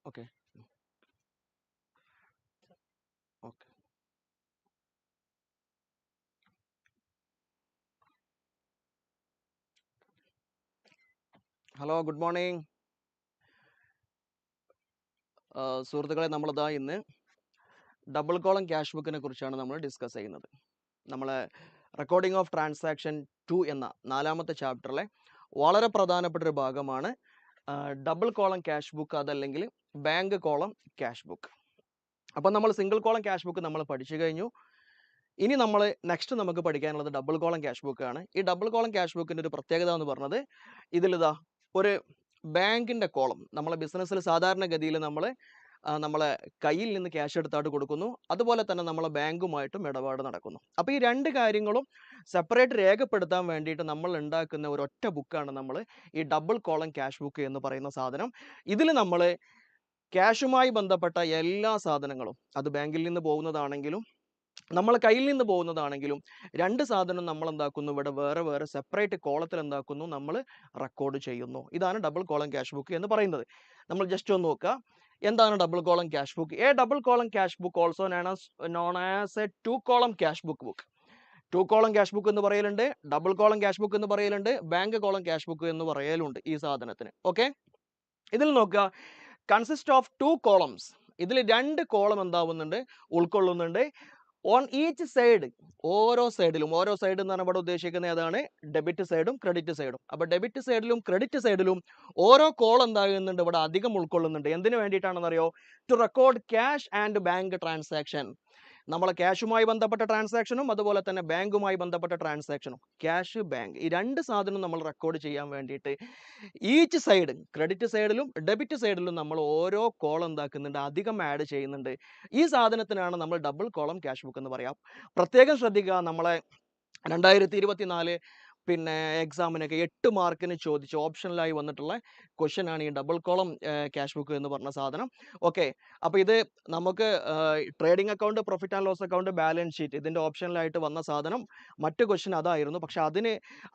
Okay. Okay. Hello, good morning സുഹൃത്തുക്കളെ. നമ്മളിതാ ഇന്ന് ഡബിൾ കോളം ക്യാഷ് ബുക്കിനെ കുറിച്ചാണ് നമ്മൾ ഡിസ്കസ് ചെയ്യുന്നത്. നമ്മളെ റെക്കോർഡിംഗ് ഓഫ് ട്രാൻസാക്ഷൻ 2 എന്ന 4ാമത്തെ ചാപ്റ്ററിലെ വളരെ പ്രധാനപ്പെട്ട ഒരു ഭാഗമാണ് ഡബിൾ കോളം ക്യാഷ് ബുക്ക്, അതല്ലെങ്കിൽ ബാങ്ക് കോളം ക്യാഷ് ബുക്ക്. അപ്പം നമ്മൾ സിംഗിൾ കോളം ക്യാഷ് ബുക്ക് നമ്മൾ പഠിച്ചു കഴിഞ്ഞു. ഇനി നമ്മൾ നെക്സ്റ്റ് നമുക്ക് പഠിക്കാനുള്ളത് ഡബിൾ കോളം ക്യാഷ് ബുക്കാണ്. ഈ ഡബിൾ കോളം ക്യാഷ് ബുക്കിൻ്റെ ഒരു പ്രത്യേകത എന്ന് പറഞ്ഞത്, ഇതിലിതാ ഒരു ബാങ്കിൻ്റെ കോളം, നമ്മളെ ബിസിനസ്സിൽ സാധാരണഗതിയിൽ നമ്മളെ കയ്യിൽ നിന്ന് ക്യാഷ് എടുത്തായിട്ട് കൊടുക്കുന്നു, അതുപോലെ തന്നെ നമ്മളെ ബാങ്കുമായിട്ടും ഇടപാട് നടക്കുന്നു. അപ്പോൾ ഈ രണ്ട് കാര്യങ്ങളും സെപ്പറേറ്റ് രേഖപ്പെടുത്താൻ വേണ്ടിയിട്ട് നമ്മൾ ഉണ്ടാക്കുന്ന ഒരൊറ്റ ബുക്കാണ് നമ്മൾ ഈ ഡബിൾ കോളം ക്യാഷ് ബുക്ക് എന്ന് പറയുന്ന സാധനം. ഇതിൽ നമ്മൾ ക്യാഷുമായി ബന്ധപ്പെട്ട എല്ലാ സാധനങ്ങളും, അത് ബാങ്കിൽ നിന്ന് പോകുന്നതാണെങ്കിലും നമ്മളെ കയ്യിൽ നിന്ന് പോകുന്നതാണെങ്കിലും, രണ്ട് സാധനം നമ്മൾ എന്താക്കുന്നു, ഇവിടെ വേറെ വേറെ സെപ്പറേറ്റ് കോളത്തിൽ എന്താക്കുന്നു, നമ്മൾ റെക്കോർഡ് ചെയ്യുന്നു. ഇതാണ് ഡബിൾ കോളം ക്യാഷ് ബുക്ക് എന്ന് പറയുന്നത്. നമ്മൾ ജസ്റ്റ് ഒന്ന് നോക്കുക, എന്താണ് double column cash book. A double column cash book also known as A 2 column cash book. 2 column cash book എന്ന് പറയലുണ്ട്, ഡബിൾ കോളം ക്യാഷ് ബുക്ക് എന്ന് പറയലുണ്ട്, ബാങ്ക് കോളം ക്യാഷ് ബുക്ക് എന്ന് പറയലുണ്ട് ഈ സാധനത്തിന്. ഓക്കെ, ഇതിൽ നോക്കുക, കൺസിസ്റ്റ് ഓഫ് 2 കോളംസ്. ഇതിൽ 2 കോളം എന്താവുന്നുണ്ട്, ഉൾക്കൊള്ളുന്നുണ്ട്. ഓൺ ഈച്ച് സൈഡ്, ഓരോ സൈഡിലും, ഓരോ സൈഡ് എന്ന് പറഞ്ഞാൽ ഇവിടെ ഉദ്ദേശിക്കുന്നത് ഏതാണ്, ഡെബിറ്റ് സൈഡും ക്രെഡിറ്റ് സൈഡും. അപ്പൊ ഡെബിറ്റ് സൈഡിലും ക്രെഡിറ്റ് സൈഡിലും ഓരോ കോൾ എന്താകുന്നുണ്ട്, ഇവിടെ അധികം ഉൾക്കൊള്ളുന്നുണ്ട്. എന്തിനു വേണ്ടിയിട്ടാണെന്നറിയോ, to record cash and bank transaction. നമ്മളെ ക്യാഷുമായി ബന്ധപ്പെട്ട ട്രാൻസാക്ഷനും അതുപോലെ തന്നെ ബാങ്കുമായി ബന്ധപ്പെട്ട ട്രാൻസാക്ഷനും, ക്യാഷ് ബാങ്ക്, ഈ രണ്ട് സാധനവും നമ്മൾ റെക്കോർഡ് ചെയ്യാൻ വേണ്ടിയിട്ട് ഈച്ച് സൈഡ്, ക്രെഡിറ്റ് സൈഡിലും ഡെബിറ്റ് സൈഡിലും നമ്മൾ ഓരോ കോളം എന്താക്കുന്നുണ്ട്, അധികം ആഡ് ചെയ്യുന്നുണ്ട്. ഈ സാധനത്തിനാണ് നമ്മൾ ഡബിൾ കോളം ക്യാഷ് ബുക്ക് എന്ന് പറയാം. പ്രത്യേകം ശ്രദ്ധിക്കുക, നമ്മളെ 2024 പിന്നെ എക്സാമിനൊക്കെ 8 മാർക്കിന് ചോദിച്ച് ഓപ്ഷനിലായി വന്നിട്ടുള്ള ക്വസ്റ്റ്യൻ ആണ് ഈ ഡബിൾ കോളം ക്യാഷ് ബുക്ക് എന്ന് പറഞ്ഞ സാധനം. ഓക്കെ, അപ്പോൾ ഇത് നമുക്ക് trading account, profit and loss account, balance sheet, ഇതിൻ്റെ ഓപ്ഷനിലായിട്ട് വന്ന സാധനം മറ്റു ക്വസ്റ്റ്യൻ അതായിരുന്നു. പക്ഷെ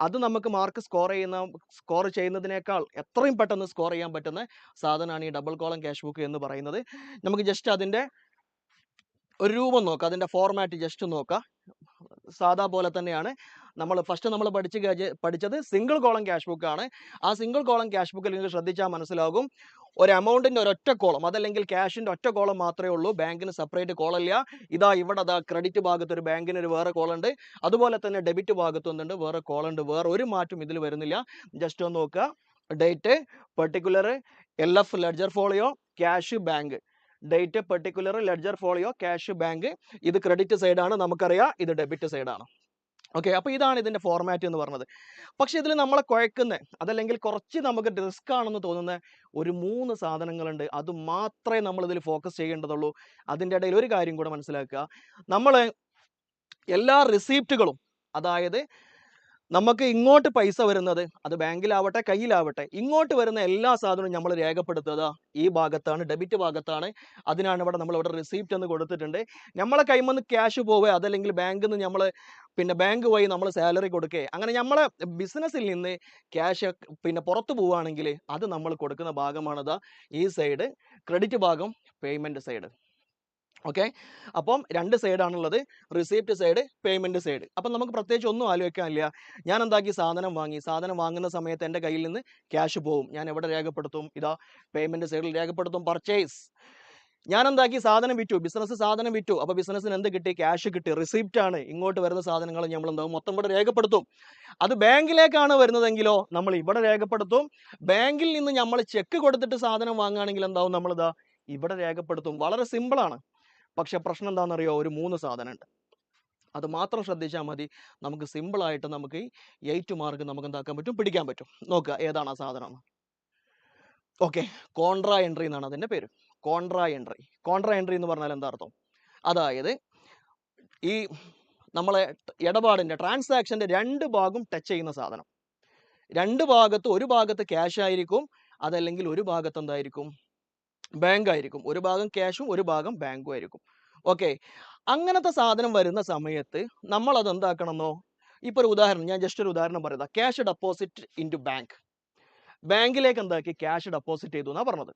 അത് നമുക്ക് മാർക്ക് സ്കോർ ചെയ്യുന്നതിനേക്കാൾ എത്രയും പെട്ടെന്ന് സ്കോർ ചെയ്യാൻ പറ്റുന്ന സാധനമാണ് ഈ ഡബിൾ കോളം ക്യാഷ് ബുക്ക് എന്ന് പറയുന്നത്. നമുക്ക് ജസ്റ്റ് അതിൻ്റെ ഒരു രൂപം നോക്കാം, അതിൻ്റെ ഫോർമാറ്റ് ജസ്റ്റ് നോക്കാം. സാധാ പോലെ തന്നെയാണ്. നമ്മൾ പഠിച്ചത് സിംഗിൾ കോളം ക്യാഷ് ബുക്ക് ആണ്. ആ സിംഗിൾ കോളം ക്യാഷ് ബുക്കിൽ നിങ്ങൾക്ക് ശ്രദ്ധിച്ചാൽ മനസ്സിലാകും, ഒരു എമൗണ്ടിൻ്റെ ഒരൊറ്റ കോളം, അതല്ലെങ്കിൽ ക്യാഷിൻ്റെ ഒറ്റ കോളം മാത്രമേ ഉള്ളൂ, ബാങ്കിന് സെപ്പറേറ്റ് കോളല്ല. ഇവിടെ ക്രെഡിറ്റ് ഭാഗത്ത് ഒരു ബാങ്കിന് ഒരു വേറെ കോളുണ്ട്, അതുപോലെ തന്നെ ഡെബിറ്റ് ഭാഗത്ത് ഒന്നുണ്ട് വേറെ കോളുണ്ട്. വേറെ ഒരു മാറ്റം ഇതിൽ വരുന്നില്ല. ജസ്റ്റ് ഒന്ന് നോക്കുക, date, particular, LF ledger folio, cash, bank. Date, particular, ledger folio, cash, bank. ഇത് ക്രെഡിറ്റ് സൈഡാണ്, നമുക്കറിയാം. ഇത് ഡെബിറ്റ് സൈഡാണ്. ഓക്കെ, അപ്പോൾ ഇതാണ് ഇതിൻ്റെ ഫോർമാറ്റ് എന്ന് പറഞ്ഞത്. പക്ഷെ ഇതിൽ നമ്മളെ കുഴക്കുന്ന, അതല്ലെങ്കിൽ കുറച്ച് നമുക്ക് റിസ്ക് ആണെന്ന് തോന്നുന്ന ഒരു 3 സാധനങ്ങളുണ്ട്. അത് മാത്രമേ നമ്മൾ ഇതിൽ ഫോക്കസ് ചെയ്യേണ്ടതുള്ളൂ. അതിൻ്റെ ഇടയിൽ ഒരു കാര്യം കൂടെ മനസ്സിലാക്കുക, നമ്മൾ എല്ലാ റിസീപ്റ്റുകളും, അതായത് നമുക്ക് ഇങ്ങോട്ട് പൈസ വരുന്നത്, അത് ബാങ്കിലാവട്ടെ കയ്യിലാവട്ടെ, ഇങ്ങോട്ട് വരുന്ന എല്ലാ സാധനവും നമ്മൾ രേഖപ്പെടുത്തുക ഈ ഭാഗത്താണ്, ഡെബിറ്റ് ഭാഗത്താണ്. അതിനാണ് ഇവിടെ റിസീപ്റ്റ് എന്ന് കൊടുത്തിട്ടുണ്ട്. നമ്മളെ കൈയിൽ നിന്ന് ക്യാഷ് പോവുക, അതല്ലെങ്കിൽ ബാങ്കിൽ നിന്ന് നമ്മൾ ബാങ്ക് വഴി നമ്മൾ സാലറി കൊടുക്കുക, അങ്ങനെ നമ്മളെ ബിസിനസ്സിൽ നിന്ന് ക്യാഷ് പുറത്തു പോവുകയാണെങ്കിൽ അത് നമ്മൾ കൊടുക്കുന്ന ഭാഗമാണത് ഈ സൈഡ്, ക്രെഡിറ്റ് ഭാഗം, പേയ്മെൻറ്റ് സൈഡ്. ഓക്കെ, അപ്പം 2 സൈഡാണുള്ളത്, റിസീപ്റ്റ് സൈഡ്, പേയ്മെൻറ്റ് സൈഡ്. അപ്പം നമുക്ക് പ്രത്യേകിച്ച് ഒന്നും ആലോചിക്കാനില്ല. ഞാൻ എന്താക്കി, സാധനം വാങ്ങുന്ന സമയത്ത് എൻ്റെ കയ്യിൽ നിന്ന് ക്യാഷ് പോവും. ഞാൻ എവിടെ രേഖപ്പെടുത്തും, പേയ്മെൻറ്റ് സൈഡിൽ രേഖപ്പെടുത്തും. പർച്ചേസ്, ഞാൻ എന്താക്കി, ബിസിനസ് സാധനം വിറ്റു. അപ്പോൾ ബിസിനസ്സിന് എന്ത് കിട്ടി, ക്യാഷ് കിട്ടി, റിസീപ്റ്റ് ആണ്. ഇങ്ങോട്ട് വരുന്ന സാധനങ്ങൾ നമ്മൾ മൊത്തം ഇവിടെ രേഖപ്പെടുത്തും. അത് ബാങ്കിലേക്കാണ് വരുന്നതെങ്കിലോ നമ്മൾ ഇവിടെ രേഖപ്പെടുത്തും. ബാങ്കിൽ നിന്ന് നമ്മൾ ചെക്ക് കൊടുത്തിട്ട് സാധനം വാങ്ങുകയാണെങ്കിൽ എന്താവും, നമ്മളിതാ ഇവിടെ രേഖപ്പെടുത്തും. വളരെ സിമ്പിളാണ്. പക്ഷെ പ്രശ്നം എന്താണെന്നറിയോ, ഒരു 3 സാധനമുണ്ട്. അത് മാത്രം ശ്രദ്ധിച്ചാൽ മതി. നമുക്ക് സിമ്പിളായിട്ട് നമുക്ക് 8 മാർക്ക് നമുക്ക് എന്താക്കാൻ പറ്റും, പിടിക്കാൻ പറ്റും. നോക്കുക ഏതാണ് ആ സാധനം. ഓക്കെ, കോൺട്രാ എൻട്രി എന്നാണ് അതിൻ്റെ പേര്. കോൺട്രാ എൻട്രി എന്ന് പറഞ്ഞാൽ എന്താ അർത്ഥം, അതായത് ഈ നമ്മളെ ഇടപാടിൻ്റെ, ട്രാൻസാക്ഷൻ്റെ 2 ഭാഗം ടച്ച് ചെയ്യുന്ന സാധനം. 2 ഭാഗത്ത്, ഒരു ഭാഗത്ത് ക്യാഷ് ആയിരിക്കും, അതല്ലെങ്കിൽ ഒരു ഭാഗത്ത് എന്തായിരിക്കും, ബാങ്ക് ആയിരിക്കും. ഒരു ഭാഗം ക്യാഷും ഒരു ഭാഗം ബാങ്കും ആയിരിക്കും. ഓക്കെ, അങ്ങനത്തെ സാധനം വരുന്ന സമയത്ത് നമ്മൾ അത് എന്താക്കണമെന്നോ, ഇപ്പോൾ ഒരു ഉദാഹരണം, ഞാൻ ജസ്റ്റ് ഒരു ഉദാഹരണം പറയുക. Cash deposit in to bank, ബാങ്കിലേക്ക് എന്താക്കി, ക്യാഷ് ഡെപ്പോസിറ്റ് ചെയ്തു എന്നാണ് പറഞ്ഞത്.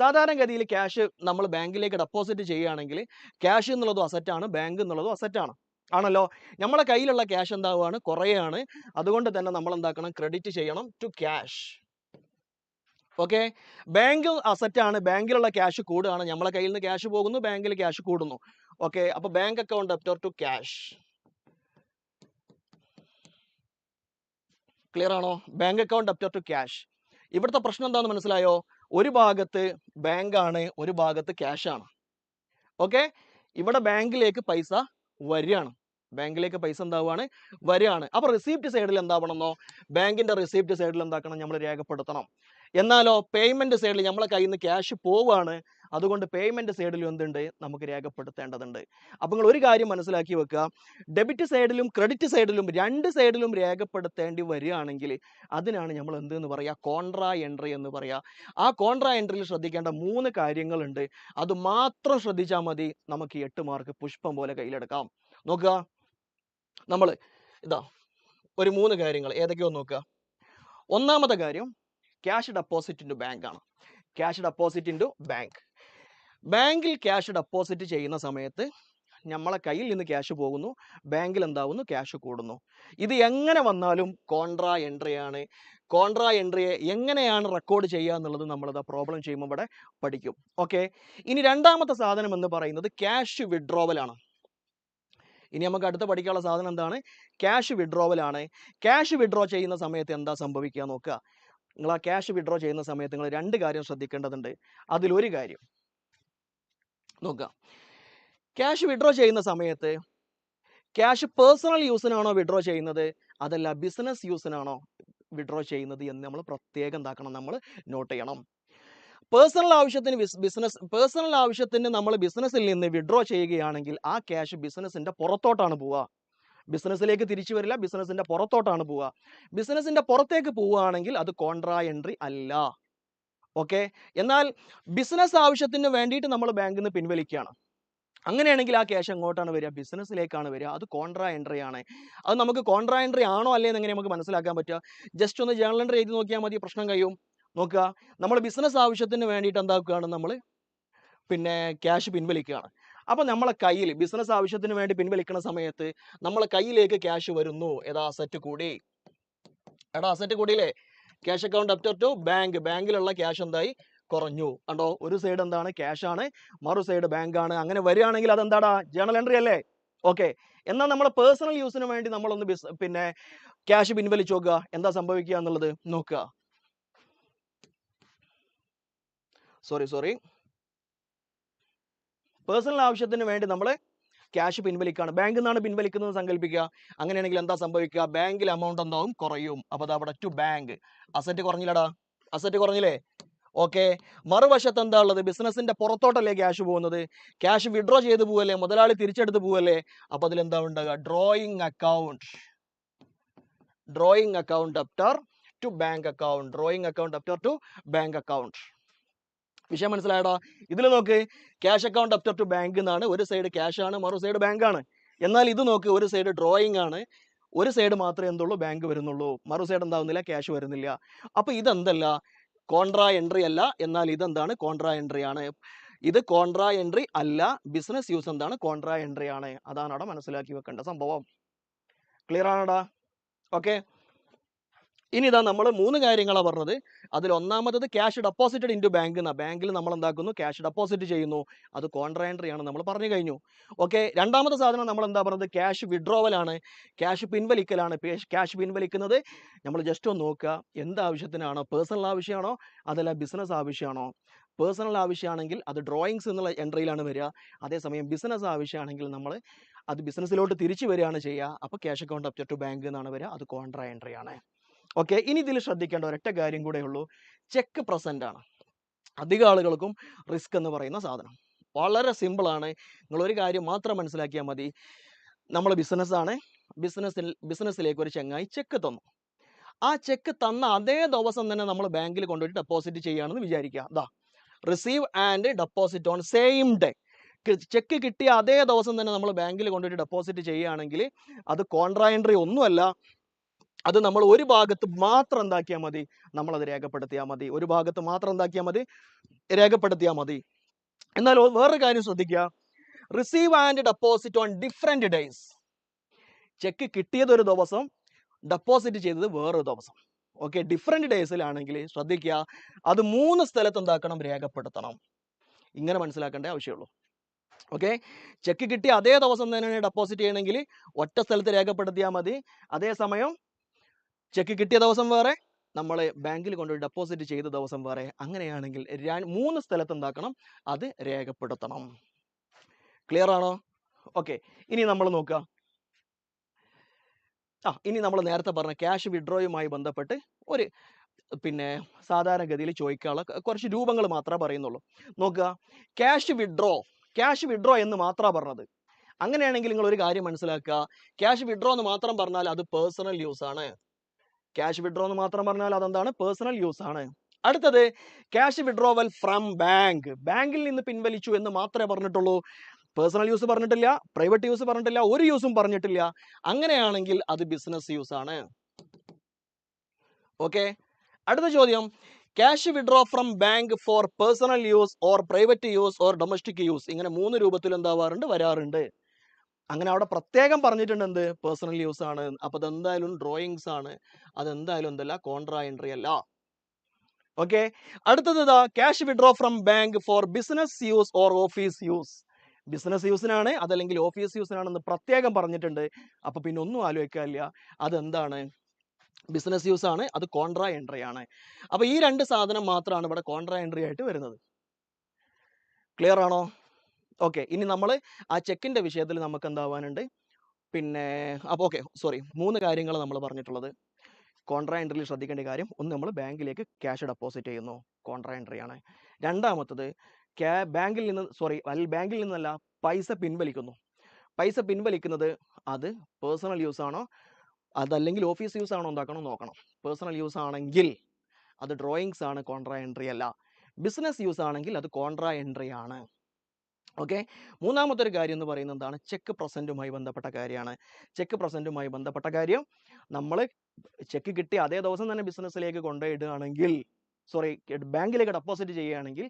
സാധാരണഗതിയിൽ ക്യാഷ് നമ്മൾ ബാങ്കിലേക്ക് ഡെപ്പോസിറ്റ് ചെയ്യുകയാണെങ്കിൽ ക്യാഷ് എന്നുള്ളതും അസറ്റാണ്, ബാങ്ക് എന്നുള്ളതും അസറ്റാണ്, ആണല്ലോ. നമ്മളെ കയ്യിലുള്ള ക്യാഷ് എന്താവുകയാണ്, കുറയാണ്. അതുകൊണ്ട് തന്നെ നമ്മൾ എന്താക്കണം, ക്രെഡിറ്റ് ചെയ്യണം ടു ക്യാഷ്. ഓക്കെ, ബാങ്ക് അസറ്റാണ്, ബാങ്കിലുള്ള ക്യാഷ് കൂടുകയാണ്, നമ്മളെ കയ്യിൽ നിന്ന് ക്യാഷ് പോകുന്നു, ബാങ്കിൽ ക്യാഷ് കൂടുന്നു. ഓക്കെ, അപ്പൊ bank account debtor to cash. Clear ആണോ? Bank account debtor to cash. ഇവിടുത്തെ പ്രശ്നം എന്താണെന്ന് മനസ്സിലായോ? ഒരു ഭാഗത്ത് ബാങ്ക് ആണ്, ഒരു ഭാഗത്ത് ക്യാഷ് ആണ്. ഓക്കെ, ഇവിടെ ബാങ്കിലേക്ക് പൈസ വരികയാണ്, ബാങ്കിലേക്ക് പൈസ എന്താവുകയാണ്, വരികയാണ്. അപ്പൊ റിസീപ്റ്റ് സൈഡിൽ എന്താവണമെന്നോ, ബാങ്കിന്റെ റിസീപ്റ്റ് സൈഡിൽ എന്താക്കണം, നമ്മൾ രേഖപ്പെടുത്തണം. എന്നാലോ പേയ്മെന്റ് സൈഡിൽ നമ്മളെ കയ്യിൽ നിന്ന് ക്യാഷ് പോവുകയാണ്, അതുകൊണ്ട് പേയ്മെന്റ് സൈഡിലും എന്തുണ്ട്, നമുക്ക് രേഖപ്പെടുത്തേണ്ടതുണ്ട്. അപ്പൊ നിങ്ങൾ ഒരു കാര്യം മനസ്സിലാക്കി വെക്കുക, ഡെബിറ്റ് സൈഡിലും ക്രെഡിറ്റ് സൈഡിലും രണ്ട് സൈഡിലും രേഖപ്പെടുത്തേണ്ടി വരികയാണെങ്കിൽ അതിനാണ് നമ്മൾ എന്തെന്ന് പറയുക, കോൺട്രാ എൻട്രി എന്ന് പറയുക. ആ കോൺട്രാ എൻട്രിയിൽ ശ്രദ്ധിക്കേണ്ട 3 കാര്യങ്ങളുണ്ട്. അത് മാത്രം ശ്രദ്ധിച്ചാൽ മതി, നമുക്ക് 8 മാർക്ക് പുഷ്പം പോലെ കയ്യിലെടുക്കാം. നോക്കുക, നമ്മൾ ഇതാ ഒരു 3 കാര്യങ്ങൾ ഏതൊക്കെയോ നോക്കുക. ഒന്നാമത്തെ കാര്യം ക്യാഷ് ഡെപ്പോസിറ്റ് ഇൻറ്റു ബാങ്ക് ആണ്. Cash deposit into bank. ബാങ്കിൽ ക്യാഷ് ഡെപ്പോസിറ്റ് ചെയ്യുന്ന സമയത്ത് നമ്മളെ കയ്യിൽ നിന്ന് ക്യാഷ് പോകുന്നു, ബാങ്കിൽ എന്താവുന്നു, ക്യാഷ് കൂടുന്നു. ഇത് എങ്ങനെ വന്നാലും കോൺട്രാ എൻട്രി ആണ്. കോൺട്രാ എൻട്രിയെ എങ്ങനെയാണ് റെക്കോർഡ് ചെയ്യുക എന്നുള്ളത് നമ്മളത് പ്രോബ്ലം ചെയ്യുമ്പോൾ ഇവിടെ പഠിക്കും. ഓക്കെ, ഇനി രണ്ടാമത്തെ സാധനം എന്ന് പറയുന്നത് ക്യാഷ് വിഡ്രോവൽ ആണ്. ഇനി നമുക്ക് അടുത്ത് പഠിക്കാനുള്ള സാധനം എന്താണ്, ക്യാഷ് വിഡ്രോവൽ ആണ്. ക്യാഷ് വിഡ്രോ ചെയ്യുന്ന സമയത്ത് എന്താ സംഭവിക്കുക നോക്കുക. നിങ്ങൾ ആ ക്യാഷ് വിഡ്രോ ചെയ്യുന്ന സമയത്ത് നിങ്ങൾ 2 കാര്യം ശ്രദ്ധിക്കേണ്ടതുണ്ട്. അതിലൊരു കാര്യം നോക്കുക, ക്യാഷ് വിഡ്രോ ചെയ്യുന്ന സമയത്ത് ക്യാഷ് പേഴ്സണൽ യൂസിനാണോ വിഡ്രോ ചെയ്യുന്നത്, അതല്ല ബിസിനസ് യൂസിനാണോ വിഡ്രോ ചെയ്യുന്നത് എന്ന് നമ്മൾ പ്രത്യേകം എന്താക്കണം, നമ്മൾ നോട്ട് ചെയ്യണം. പേഴ്സണൽ ആവശ്യത്തിന് നമ്മൾ ബിസിനസ്സിൽ നിന്ന് വിഡ്രോ ചെയ്യുകയാണെങ്കിൽ ആ ക്യാഷ് ബിസിനസിന്റെ പുറത്തോട്ടാണ് പോവുക, ബിസിനസ്സിലേക്ക് തിരിച്ചു വരില്ല, ബിസിനസിന്റെ പുറത്തോട്ടാണ് പോവുക. ബിസിനസിന്റെ പുറത്തേക്ക് പോവുകയാണെങ്കിൽ അത് കോൺട്രാ എൻട്രി അല്ല. ഓക്കെ, എന്നാൽ ബിസിനസ് ആവശ്യത്തിന് വേണ്ടിയിട്ട് നമ്മൾ ബാങ്കിൽ നിന്ന് പിൻവലിക്കുകയാണ്, അങ്ങനെയാണെങ്കിൽ ആ ക്യാഷ് എങ്ങോട്ടാണ് വരിക, ബിസിനസ്സിലേക്കാണ് വരിക, അത് കോൺട്രാ എൻട്രി ആണ്. അത് നമുക്ക് കോൺട്രാ എൻട്രി ആണോ അല്ലേ എന്ന് എങ്ങനെ നമുക്ക് മനസ്സിലാക്കാൻ പറ്റുക, ജസ്റ്റ് ഒന്ന് ജേർണൽ എൻട്രി എഴുതി നോക്കിയാൽ മതി, പ്രശ്നം കഴിയും. നോക്കുക, നമ്മൾ ബിസിനസ് ആവശ്യത്തിന് വേണ്ടിയിട്ട് എന്താക്കുകയാണ്, നമ്മൾ പിന്നെ ക്യാഷ് പിൻവലിക്കുകയാണ്. അപ്പൊ നമ്മളെ കയ്യിൽ ബിസിനസ് ആവശ്യത്തിന് വേണ്ടി പിൻവലിക്കുന്ന സമയത്ത് നമ്മളെ കയ്യിലേക്ക് ക്യാഷ് വരുന്നു, ഏതാ അസറ്റ് കൂടി, എടാ അസറ്റ് കൂടിയില്ലേ, cash account debtor to bank, ബാങ്കിലുള്ള ക്യാഷ് എന്തായി, കുറഞ്ഞു. കണ്ടോ, ഒരു സൈഡ് എന്താണ്, ക്യാഷ് ആണ്, മറു സൈഡ് ബാങ്ക് ആണ്. അങ്ങനെ വരികയാണെങ്കിൽ അതെന്താടാ, ജേർണൽ എൻട്രി അല്ലേ. ഓക്കെ, എന്നാൽ നമ്മളെ പേഴ്സണൽ യൂസിന് വേണ്ടി നമ്മളൊന്ന് പിന്നെ ക്യാഷ് പിൻവലിച്ച് നോക്കുക, എന്താ സംഭവിക്കുക എന്നുള്ളത് നോക്കുക. സോറി പേഴ്സണൽ ആവശ്യത്തിന് വേണ്ടി നമ്മൾ ക്യാഷ് പിൻവലിക്കുകയാണ്, ബാങ്കിൽ നിന്നാണ് പിൻവലിക്കുന്നത് സങ്കല്പിക്കുക. അങ്ങനെയാണെങ്കിൽ എന്താ സംഭവിക്കുക, ബാങ്കിൽ എമൗണ്ട് എന്താവും, കുറയും. അപ്പൊ അത് അവിടെ ടു ബാങ്ക്, അസറ്റ് കുറഞ്ഞില്ലടാ, അസറ്റ് കുറഞ്ഞില്ലേ. ഓക്കെ, മറുവശത്ത് എന്താ ഉള്ളത്, ബിസിനസിന്റെ പുറത്തോട്ടല്ലേ ക്യാഷ് പോകുന്നത്, ക്യാഷ് വിഡ്രോ ചെയ്ത് പോവല്ലേ, മുതലാളി തിരിച്ചെടുത്ത് പോവല്ലേ. അപ്പൊ അതിൽ എന്താ ഉണ്ടാകുക, drawing account debtor to bank account, drawing account debtor to bank account. വിഷയം മനസ്സിലായടാ. ഇതിൽ നോക്ക്, cash account debtor to bank എന്നാണ്, ഒരു സൈഡ് ക്യാഷ് ആണ്, മറു സൈഡ് ബാങ്ക് ആണ്. എന്നാൽ ഇത് നോക്ക്, ഒരു സൈഡ് ഡ്രോയിങ് ആണ്, ഒരു സൈഡ് മാത്രമേ എന്തുള്ളൂ, ബാങ്ക് വരുന്നുള്ളൂ, മറു സൈഡ് എന്താവുന്നില്ല, ക്യാഷ് വരുന്നില്ല. അപ്പൊ ഇതെന്തല്ല, കോൺട്രാ എൻട്രി അല്ല, എന്നാൽ ഇതെന്താണ്, കോൺട്രാ എൻട്രി ആണ്. ഇത് കോൺട്രാ എൻട്രി അല്ല, ബിസിനസ് യൂസ് എന്താണ്, കോൺട്രാ എൻട്രി ആണ്. അതാണ് അവിടെ മനസ്സിലാക്കി വെക്കേണ്ട സംഭവം. ക്ലിയർ ആണോടാ? ഓക്കെ, ഇനി ഇതാ നമ്മൾ 3 കാര്യങ്ങളാണ് പറഞ്ഞത്. അതിൽ ഒന്നാമത്തത് ക്യാഷ് ഡെപ്പോസിറ്റഡ് ഇൻറ്റു ബാങ്ക് എന്നാ, ബാങ്കിൽ നമ്മൾ എന്താക്കുന്നു, ക്യാഷ് ഡെപ്പോസിറ്റ് ചെയ്യുന്നു, അത് കോൺട്രാ എൻട്രി ആണ്, നമ്മൾ പറഞ്ഞു കഴിഞ്ഞു. ഓക്കെ, രണ്ടാമത്തെ സാധനം നമ്മൾ എന്താ പറഞ്ഞത്, ക്യാഷ് വിഡ്രോവൽ ആണ്, ക്യാഷ് പിൻവലിക്കലാണ്. ക്യാഷ് പിൻവലിക്കുന്നത് നമ്മൾ ജസ്റ്റ് ഒന്ന് നോക്കുക, എന്ത് ആവശ്യത്തിനാണോ, പേഴ്സണൽ ആവശ്യമാണോ അതല്ല ബിസിനസ് ആവശ്യമാണോ. പേഴ്സണൽ ആവശ്യമാണെങ്കിൽ അത് ഡ്രോയിങ്സ് എന്നുള്ള എൻട്രിയിലാണ് വരിക, അതേസമയം ബിസിനസ് ആവശ്യമാണെങ്കിൽ നമ്മൾ അത് ബിസിനസ്സിലോട്ട് തിരിച്ചു വരികയാണ് ചെയ്യുക. അപ്പോൾ cash account debtor to bank എന്നാണ് വരിക, അത് കോൺട്രാ എൻട്രി ആണ്. ഓക്കെ, ഇനി ഇതിൽ ശ്രദ്ധിക്കേണ്ട ഒരൊറ്റ കാര്യം കൂടെ ഉള്ളൂ, ചെക്ക് പ്രസന്റ് ആണ്. അധിക ആളുകൾക്കും റിസ്ക് എന്ന് പറയുന്ന സാധനം വളരെ സിമ്പിൾ ആണ്. നിങ്ങൾ ഒരു കാര്യം മാത്രം മനസ്സിലാക്കിയാൽ മതി, നമ്മൾ ബിസിനസ്സാണ്, ബിസിനസ്സിലേക്ക് ഒരു ചങ്ങായി ചെക്ക് തന്നു, ആ ചെക്ക് തന്ന അതേ ദിവസം തന്നെ നമ്മൾ ബാങ്കിൽ കൊണ്ടുപോയി ഡെപ്പോസിറ്റ് ചെയ്യുകയാണെന്ന് വിചാരിക്കുക. അതാ receive and deposit on same day, check കിട്ടിയ അതേ ദിവസം തന്നെ നമ്മൾ ബാങ്കിൽ കൊണ്ടുപോയി ഡെപ്പോസിറ്റ് ചെയ്യുകയാണെങ്കിൽ അത് കോൺട്രാ എൻട്രി ഒന്നുമല്ല, അത് നമ്മൾ ഒരു ഭാഗത്ത് മാത്രം എന്താക്കിയാൽ മതി, നമ്മളത് രേഖപ്പെടുത്തിയാൽ മതി. ഒരു ഭാഗത്ത് മാത്രം എന്താക്കിയാൽ മതി, രേഖപ്പെടുത്തിയാൽ മതി. എന്നാൽ വേറൊരു കാര്യം ശ്രദ്ധിക്കുക, receive and deposit on different days. Check കിട്ടിയത് ഒരു ദിവസം, ഡെപ്പോസിറ്റ് ചെയ്തത് വേറൊരു ദിവസം. ഓക്കെ, ഡിഫറെന്റ് ഡേയ്സിലാണെങ്കിൽ ശ്രദ്ധിക്കുക, അത് 3 സ്ഥലത്ത് എന്താക്കണം, രേഖപ്പെടുത്തണം. ഇങ്ങനെ മനസ്സിലാക്കേണ്ട ആവശ്യമുള്ളൂ. ഓക്കെ, ചെക്ക് കിട്ടിയ അതേ ദിവസം തന്നെ ഡെപ്പോസിറ്റ് ചെയ്യണമെങ്കിൽ ഒറ്റ സ്ഥലത്ത് രേഖപ്പെടുത്തിയാൽ മതി. അതേസമയം ചെക്ക് കിട്ടിയ ദിവസം വേറെ, നമ്മൾ ബാങ്കിൽ കൊണ്ടുപോയി ഡെപ്പോസിറ്റ് ചെയ്ത ദിവസം വേറെ. അങ്ങനെയാണെങ്കിൽ 3 സ്ഥലത്ത് എന്താക്കണം, അത് രേഖപ്പെടുത്തണം. ക്ലിയർ ആണോ? ഓക്കെ, ഇനി നമ്മൾ നോക്കുക. ഇനി നമ്മൾ നേരത്തെ പറഞ്ഞ ക്യാഷ് വിഡ്രോയുമായി ബന്ധപ്പെട്ട് ഒരു സാധാരണഗതിയിൽ ചോദിക്കാനുള്ള കുറച്ച് രൂപങ്ങൾ മാത്രമേ പറയുന്നുള്ളൂ. നോക്കുക, ക്യാഷ് വിഡ്രോ എന്ന് മാത്രമാണ് പറഞ്ഞത്. അങ്ങനെയാണെങ്കിൽ നിങ്ങൾ ഒരു കാര്യം മനസ്സിലാക്കുക, ക്യാഷ് വിഡ്രോ എന്ന് മാത്രം പറഞ്ഞാൽ അത് പേഴ്സണൽ യൂസ് ആണ്. ക്യാഷ് വിഡ്രോ എന്ന് മാത്രം പറഞ്ഞാൽ അതെന്താണ്, പേഴ്സണൽ യൂസ് ആണ്. അടുത്തത് ക്യാഷ് വിഡ്രോവൽ ഫ്രം ബാങ്ക്, ബാങ്കിൽ നിന്ന് പിൻവലിച്ചു എന്ന് മാത്രമേ പറഞ്ഞിട്ടുള്ളൂ. പേഴ്സണൽ യൂസ് പറഞ്ഞിട്ടില്ല, പ്രൈവറ്റ് യൂസ് പറഞ്ഞിട്ടില്ല, ഒരു യൂസും പറഞ്ഞിട്ടില്ല. അങ്ങനെയാണെങ്കിൽ അത് ബിസിനസ് യൂസ് ആണ്. ഓക്കെ, അടുത്ത ചോദ്യം, cash withdraw from bank for personal use or private use or domestic use. ഇങ്ങനെ 3 രൂപത്തിൽ എന്താവാറുണ്ട്, വരാറുണ്ട്. അങ്ങനെ അവിടെ പ്രത്യേകം പറഞ്ഞിട്ടുണ്ട് എന്ത്, പേഴ്സണൽ യൂസ് ആണ്. അപ്പൊ അതെന്തായാലും ഡ്രോയിങ്സ് ആണ്, അതെന്തായാലും എന്തല്ല, കോൺട്രാ എൻട്രി അല്ല. ഓക്കെ, അടുത്തത് cash withdraw from bank for business use or office use. Business യൂസിനാണ്, അതല്ലെങ്കിൽ ഓഫീസ് യൂസിനാണെന്ന് പ്രത്യേകം പറഞ്ഞിട്ടുണ്ട്. അപ്പൊ പിന്നെ ഒന്നും ആലോചിക്കാനില്ല, അതെന്താണ്, ബിസിനസ് യൂസ് ആണ്, അത് കോൺട്രാ എൻട്രി ആണ്. അപ്പൊ ഈ 2 സാധനം മാത്രമാണ് ഇവിടെ കോൺട്രാ എൻട്രി ആയിട്ട് വരുന്നത്. ക്ലിയർ ആണോ? ഓക്കെ, ഇനി നമ്മൾ ആ ചെക്കിന്റെ വിഷയത്തിൽ നമുക്ക് എന്താവാനുണ്ട്, അപ്പോൾ ഓക്കെ, സോറി, 3 കാര്യങ്ങൾ നമ്മൾ പറഞ്ഞിട്ടുള്ളത്. കോൺട്രാ എൻട്രിയിൽ ശ്രദ്ധിക്കേണ്ട കാര്യം, ഒന്ന്, നമ്മൾ ബാങ്കിലേക്ക് ക്യാഷ് ഡെപ്പോസിറ്റ് ചെയ്യുന്നു, കോൺട്രാ എൻട്രി ആണ്. രണ്ടാമത്തത്, ബാങ്കിൽ നിന്നല്ല, പൈസ പിൻവലിക്കുന്നു. പൈസ പിൻവലിക്കുന്നത് അത് പേഴ്സണൽ യൂസ് ആണോ, അതല്ലെങ്കിൽ ഓഫീസ് യൂസ് ആണോ എന്താക്കണം നോക്കണം. പേഴ്സണൽ യൂസ് ആണെങ്കിൽ അത് ഡ്രോയിങ്സ് ആണ്, കോൺട്രാ എൻട്രി അല്ല. ബിസിനസ് യൂസ് ആണെങ്കിൽ അത് കോൺട്രാ എൻട്രി ആണ്. ഓക്കെ, മൂന്നാമത്തെ ഒരു കാര്യം എന്ന് പറയുന്നത് എന്താണ്, ചെക്ക് പ്രസന്റുമായി ബന്ധപ്പെട്ട കാര്യമാണ്. ചെക്ക് പ്രസന്റുമായി ബന്ധപ്പെട്ട കാര്യം, നമ്മൾ ചെക്ക് കിട്ടി അതേ ദിവസം തന്നെ ബിസിനസ്സിലേക്ക് കൊണ്ടുപോയിടുകയാണെങ്കിൽ, ബാങ്കിലേക്ക് ഡെപ്പോസിറ്റ് ചെയ്യുകയാണെങ്കിൽ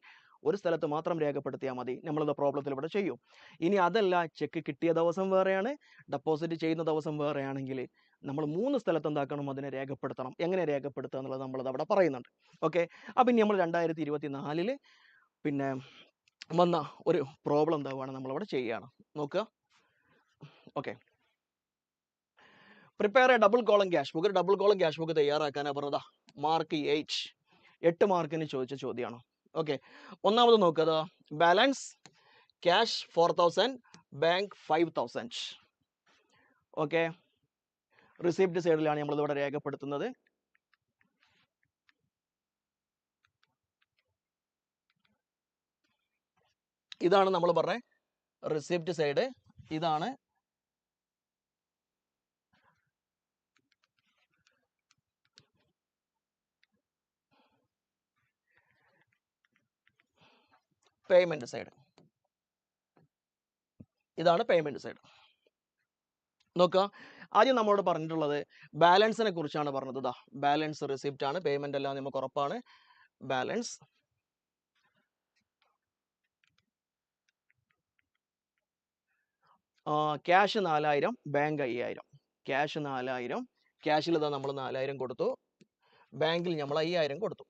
ഒരു സ്ഥലത്ത് മാത്രം രേഖപ്പെടുത്തിയാൽ മതി. നമ്മളത് പ്രോബ്ലത്തിൽ ഇവിടെ ചെയ്യും. ഇനി അതല്ല, ചെക്ക് കിട്ടിയ ദിവസം വേറെയാണ്, ഡെപ്പോസിറ്റ് ചെയ്യുന്ന ദിവസം വേറെയാണെങ്കിൽ നമ്മൾ 3 സ്ഥലത്ത് എന്താക്കണം, അതിനെ രേഖപ്പെടുത്തണം. എങ്ങനെ രേഖപ്പെടുത്തുക എന്നുള്ളത് നമ്മളത് അവിടെ പറയുന്നുണ്ട്. ഓക്കെ, അപ്പം ഇനി നമ്മൾ 2024 വന്ന ഒരു പ്രോബ്ലം എന്താവുകയാണ്, നമ്മളവിടെ ചെയ്യുകയാണ്. നോക്കുക. Okay, prepare A double column cash book. ഒരു ഡബിൾ കോളം ക്യാഷ് ബുക്ക് തയ്യാറാക്കാനാണ് പറഞ്ഞതാ. മാർക്ക് 8 മാർക്കിന് ചോദിച്ച ചോദ്യമാണ്. ഓക്കെ, ഒന്നാമത് നോക്കുക, balance cash 4000, bank 5000. Okay, receipt സൈഡിലാണ് നമ്മളിവിടെ രേഖപ്പെടുത്തുന്നത്. ഇതാണ് നമ്മൾ പറഞ്ഞ റിസിപ്റ്റ് സൈഡ്, ഇതാണ് പേയ്മെന്റ് സൈഡ്. ഇതാണ് പേയ്മെന്റ് സൈഡ്. നോക്കുക, ആദ്യം നമ്മളോട് പറഞ്ഞിട്ടുള്ളത് ബാലൻസിനെ കുറിച്ചാണ് പറഞ്ഞത്. ബാലൻസ് റിസിപ്റ്റ് ആണ്, പേയ്മെന്റ് അല്ല നമുക്ക് ഉറപ്പാണ്. Balance cash 4000, bank 5000. ക്യാഷ് 4000, ക്യാഷിൽ നമ്മൾ 4000 കൊടുത്തു, ബാങ്കിൽ നമ്മൾ 5000 കൊടുത്തു.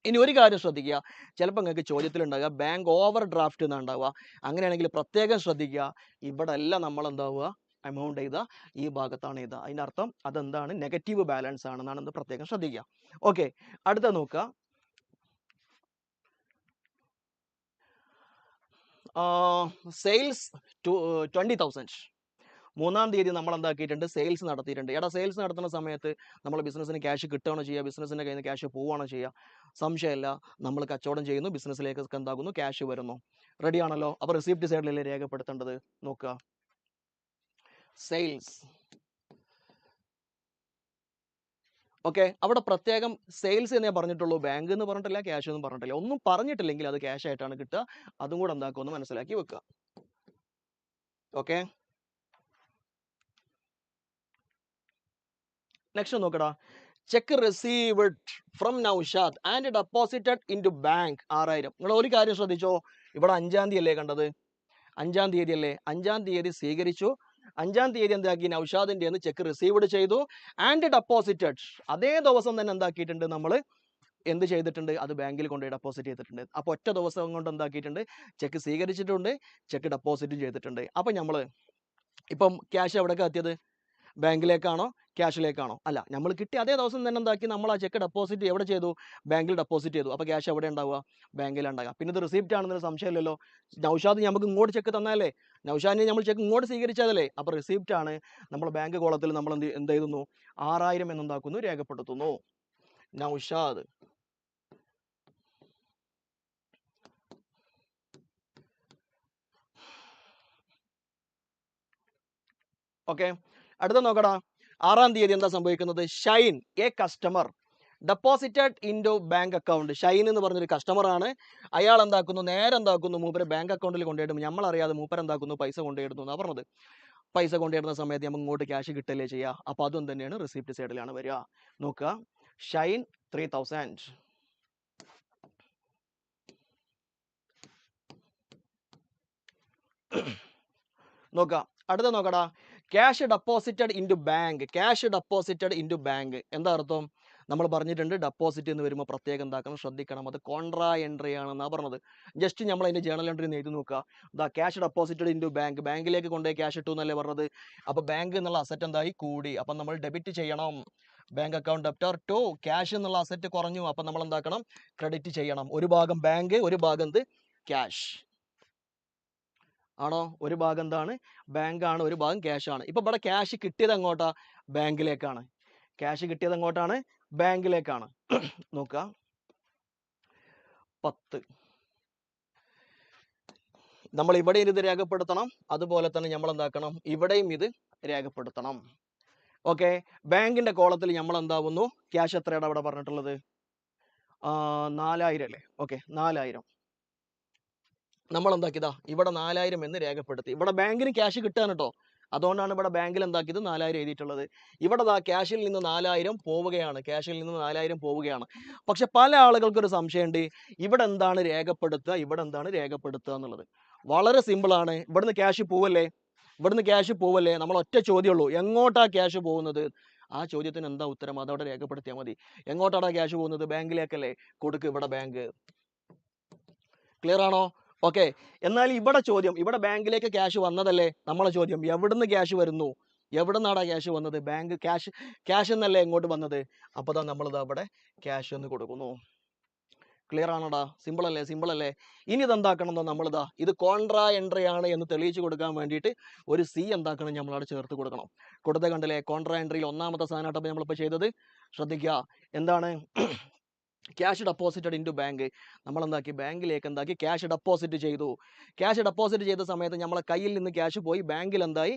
ഇനി ഒരു കാര്യം ശ്രദ്ധിക്കുക, ചിലപ്പോൾ നിങ്ങൾക്ക് ചോദ്യത്തിൽ ഉണ്ടാവുക ബാങ്ക് ഓവർ ഡ്രാഫ്റ്റ് എന്നാണ് ഉണ്ടാവുക. അങ്ങനെയാണെങ്കിൽ പ്രത്യേകം ശ്രദ്ധിക്കുക, ഇവിടെ അല്ല നമ്മൾ എന്താവുക, എമൗണ്ട് ചെയ്ത ഈ ഭാഗത്താണ് ചെയ്ത. അതിൻ്റെ അർത്ഥം അതെന്താണ്, നെഗറ്റീവ് ബാലൻസ് ആണെന്നാണ് പ്രത്യേകം ശ്രദ്ധിക്കുക. ഓക്കെ, അടുത്ത നോക്കുക, സെയിൽസ് 20,000. 3-ാം തീയതി നമ്മൾ എന്താക്കിയിട്ടുണ്ട്, സെയിൽസ് നടത്തിയിട്ടുണ്ട്. സെയിൽസ് നടത്തുന്ന സമയത്ത് നമ്മൾ ബിസിനസ്സിന് ക്യാഷ് കിട്ടുകയാണോ ചെയ്യുക, ബിസിനസ്സിൻ്റെ കയ്യിൽ നിന്ന് ക്യാഷ് പോവുകയാണോ ചെയ്യുക? സംശയമില്ല, നമ്മൾ കച്ചവടം ചെയ്യുന്നു, ബിസിനസ്സിലേക്ക് എന്താകുന്നു, ക്യാഷ് വരുന്നു. റെഡി ആണല്ലോ? അപ്പോൾ റിസിപ്റ്റ് സൈഡിലല്ലേ രേഖപ്പെടുത്തേണ്ടത്. നോക്കുക, സെയിൽസ്. ഓക്കെ, അവിടെ പ്രത്യേകം സെയിൽസ് എന്നേ പറഞ്ഞിട്ടുള്ളൂ, ബാങ്ക് എന്ന് പറഞ്ഞിട്ടില്ല, ക്യാഷ് എന്ന് പറഞ്ഞിട്ടില്ല. ഒന്നും പറഞ്ഞിട്ടില്ലെങ്കിൽ അത് ക്യാഷ് ആയിട്ടാണ് കിട്ടുക. അതും കൂടെ എന്താക്കുമെന്ന് മനസ്സിലാക്കി വെക്കുക. ഓക്കെ, നെക്സ്റ്റ് നോക്കടാ, cheque received from Naushad and deposited in to bank 6000. നിങ്ങൾ ഒരു കാര്യം ശ്രദ്ധിച്ചോ, ഇവിടെ 5-ാം തീയതി അല്ലേ കണ്ടത്, 5-ാം തീയതി അല്ലേ, 5-ാം തീയതി സ്വീകരിച്ചു, 5-ാം തീയതി എന്താക്കി, നൗഷാദിന്റെ ചെക്ക് റിസീവ്ഡ് ചെയ്തു, ആൻഡ് ഡെപ്പോസിറ്റഡ് അതേ ദിവസം തന്നെ എന്താക്കിയിട്ടുണ്ട്, നമ്മൾ എന്ത് ചെയ്തിട്ടുണ്ട്, അത് ബാങ്കിൽ കൊണ്ടുപോയി ഡെപ്പോസിറ്റ് ചെയ്തിട്ടുണ്ട്. അപ്പോൾ ഒറ്റ ദിവസം കൊണ്ട് എന്താക്കിയിട്ടുണ്ട്, ചെക്ക് സ്വീകരിച്ചിട്ടുണ്ട്, ചെക്ക് ഡെപ്പോസിറ്റും ചെയ്തിട്ടുണ്ട്. അപ്പം നമ്മൾ ഇപ്പം ക്യാഷ് എവിടേക്ക് എത്തിയത്, ബാങ്കിലേക്കാണോ ക്യാഷിലേക്കാണോ? അല്ല, നമ്മൾ കിട്ടിയ അതേ ദിവസം തന്നെ എന്താക്കി, നമ്മൾ ആ ചെക്ക് ഡെപ്പോസിറ്റ് എവിടെ ചെയ്തു, ബാങ്കിൽ ഡെപ്പോസിറ്റ് ചെയ്തു. അപ്പോൾ ക്യാഷ് എവിടെ ഉണ്ടാവുക, ബാങ്കിലുണ്ടാകുക. പിന്നെ ഇത് റിസീപ്റ്റ് ആണെന്നൊരു സംശയമില്ലല്ലോ, നൗഷാദ് നമുക്ക് ഇങ്ങോട്ട് ചെക്ക് തന്നാലേ, നൗഷാദിനെ നമ്മൾ ചെക്ക് ഇങ്ങോട്ട് സ്വീകരിച്ചതല്ലേ, അപ്പോൾ റിസീപ്റ്റ് ആണ്. നമ്മൾ ബാങ്ക് കോളത്തിൽ നമ്മൾ എന്ത് ചെയ്യുന്നു, 6000 എന്നുണ്ടാക്കുന്നു, രേഖപ്പെടുത്തുന്നു. നൗഷാദ് ഓക്കെ. അടുത്ത നോക്കടാ, 6-ാം തീയതി എന്താ സംഭവിക്കുന്നത്, Shine a customer deposited in to bank account. Shine എന്ന് പറഞ്ഞൊരു കസ്റ്റമർ ആണ്. അയാൾ എന്താക്കുന്നു, നേരെ എന്താക്കുന്നു, മൂപ്പര് ബാങ്ക് അക്കൗണ്ടിൽ കൊണ്ടുപോയിടും. നമ്മളറിയാതെ മൂപ്പര് എന്താക്കുന്നു, പൈസ കൊണ്ടുപോയിടുന്നു എന്നാണ് പറഞ്ഞത്. പൈസ കൊണ്ടുവരുന്ന സമയത്ത് നമുക്ക് ഇങ്ങോട്ട് ക്യാഷ് കിട്ടല്ലേ ചെയ്യുക. അപ്പോൾ അതും തന്നെയാണ് റിസിപ്റ്റ് സൈഡിലാണ് വരിക. നോക്കുക, ഷൈൻ 3000. നോക്കുക, അടുത്ത നോക്കടാ, cash deposited in to bank. Cash deposited in to bank എന്താ അർത്ഥം, നമ്മൾ പറഞ്ഞിട്ടുണ്ട്, ഡെപ്പോസിറ്റ് എന്ന് വരുമ്പോൾ പ്രത്യേകം എന്താക്കണം, ശ്രദ്ധിക്കണം, അത് കോൺട്രാ എൻട്രി ആണെന്നാണ് പറഞ്ഞത്. ജസ്റ്റ് നമ്മൾ അതിന്റെ ജേണൽ എൻട്രി എഴുതി നോക്കുക, ദാ cash deposited in to bank, ബാങ്കിലേക്ക് കൊണ്ടുപോയി ക്യാഷ് ഇട്ടു എന്നല്ലേ പറഞ്ഞത്. അപ്പോൾ ബാങ്ക് എന്നുള്ള അസറ്റ് എന്തായി, കൂടി. അപ്പം നമ്മൾ ഡെബിറ്റ് ചെയ്യണം, bank account debtor to cash എന്നുള്ള അസറ്റ് കുറഞ്ഞു. അപ്പം നമ്മൾ എന്താക്കണം, ക്രെഡിറ്റ് ചെയ്യണം. ഒരു ഭാഗം ബാങ്ക്, ഒരു ഭാഗം എന്ത്, ക്യാഷ് ആണോ, ഒരു ഭാഗം എന്താണ്, ബാങ്ക് ആണ്, ഒരു ഭാഗം ക്യാഷ് ആണ്. ഇപ്പൊ ഇവിടെ ക്യാഷ് കിട്ടിയത് എങ്ങോട്ടാ, ബാങ്കിലേക്കാണ്. ക്യാഷ് കിട്ടിയത് എങ്ങോട്ടാണ്, ബാങ്കിലേക്കാണ്. നോക്കുക, 10 നമ്മൾ ഇവിടെ ഇത് രേഖപ്പെടുത്തണം, അതുപോലെ തന്നെ നമ്മൾ എന്താക്കണം, ഇവിടെയും ഇത് രേഖപ്പെടുത്തണം. ഓക്കെ, ബാങ്കിന്റെ കോളത്തിൽ നമ്മൾ എന്താവുന്നു, ക്യാഷ് എത്രയാണ് അവിടെ പറഞ്ഞിട്ടുള്ളത്, 4000 അല്ലേ. ഓക്കെ, 4000 നമ്മൾ എന്താക്കിയതാ, ഇവിടെ 4000 എന്ന് രേഖപ്പെടുത്തി. ഇവിടെ ബാങ്കിന് ക്യാഷ് കിട്ടാൻ കേട്ടോ, അതുകൊണ്ടാണ് ഇവിടെ ബാങ്കിൽ എന്താക്കിയത്, 4000 എഴുതിയിട്ടുള്ളത്. ഇവിടെ ക്യാഷിൽ നിന്ന് 4000 പോവുകയാണ്, ക്യാഷിൽ നിന്ന് 4000 പോവുകയാണ്. പക്ഷെ പല ആളുകൾക്ക് ഒരു സംശയമുണ്ട്, ഇവിടെ എന്താണ് രേഖപ്പെടുത്തുക, ഇവിടെ എന്താണ് രേഖപ്പെടുത്തുക എന്നുള്ളത്. വളരെ സിമ്പിളാണ്. ഇവിടുന്ന് ക്യാഷ് പോവല്ലേ, ഇവിടുന്ന് ക്യാഷ് പോവല്ലേ, നമ്മൾ ഒറ്റ ചോദ്യമുള്ളൂ, എങ്ങോട്ടാ ക്യാഷ് പോകുന്നത്, ആ ചോദ്യത്തിന് എന്താ ഉത്തരം, അതവിടെ രേഖപ്പെടുത്തിയാൽ മതി. എങ്ങോട്ടാണ് ക്യാഷ് പോകുന്നത്, ബാങ്കിലേക്കല്ലേ, കൊടുക്ക്, ഇവിടെ ബാങ്ക്. ക്ലിയർ ആണോ? ഓക്കെ. എന്നാൽ ഇവിടെ ചോദ്യം, ഇവിടെ ബാങ്കിലേക്ക് ക്യാഷ് വന്നതല്ലേ, നമ്മളെ ചോദ്യം എവിടുന്ന് ക്യാഷ് വരുന്നു, എവിടുന്നാടാ ക്യാഷ് വന്നത്, ബാങ്ക് ക്യാഷ് എന്നല്ലേ എങ്ങോട്ട് വന്നത്. അപ്പോൾ ദാ നമ്മളിതാ ഇവിടെ ക്യാഷ് എന്ന് കൊടുക്കുന്നു. ക്ലിയർ ആണോടാ, സിമ്പിൾ അല്ലേ, സിമ്പിൾ അല്ലേ. ഇനി ഇതെന്താക്കണം, നമ്മളിതാ ഇത് കോൺട്രാ എൻട്രി ആണ് എന്ന് തെളിയിച്ചു കൊടുക്കാൻ വേണ്ടിയിട്ട് ഒരു സി എന്താക്കണം, നമ്മളവിടെ ചേർത്ത് കൊടുക്കണം. കൊടുത്ത കണ്ടില്ലേ, കോൺട്രാ എൻട്രിയിൽ ഒന്നാമത്തെ സാധനമായിട്ട് നമ്മളിപ്പോൾ ചെയ്തത്. ശ്രദ്ധിക്കുക, എന്താണ്, cash deposited in to bank. നമ്മൾ എന്താക്കി, ബാങ്കിലേക്ക് എന്താക്കി, ക്യാഷ് ഡെപ്പോസിറ്റ് ചെയ്തു. ക്യാഷ് ഡെപ്പോസിറ്റ് ചെയ്ത സമയത്ത് നമ്മളെ കയ്യിൽ നിന്ന് ക്യാഷ് പോയി, ബാങ്കിൽ എന്തായി,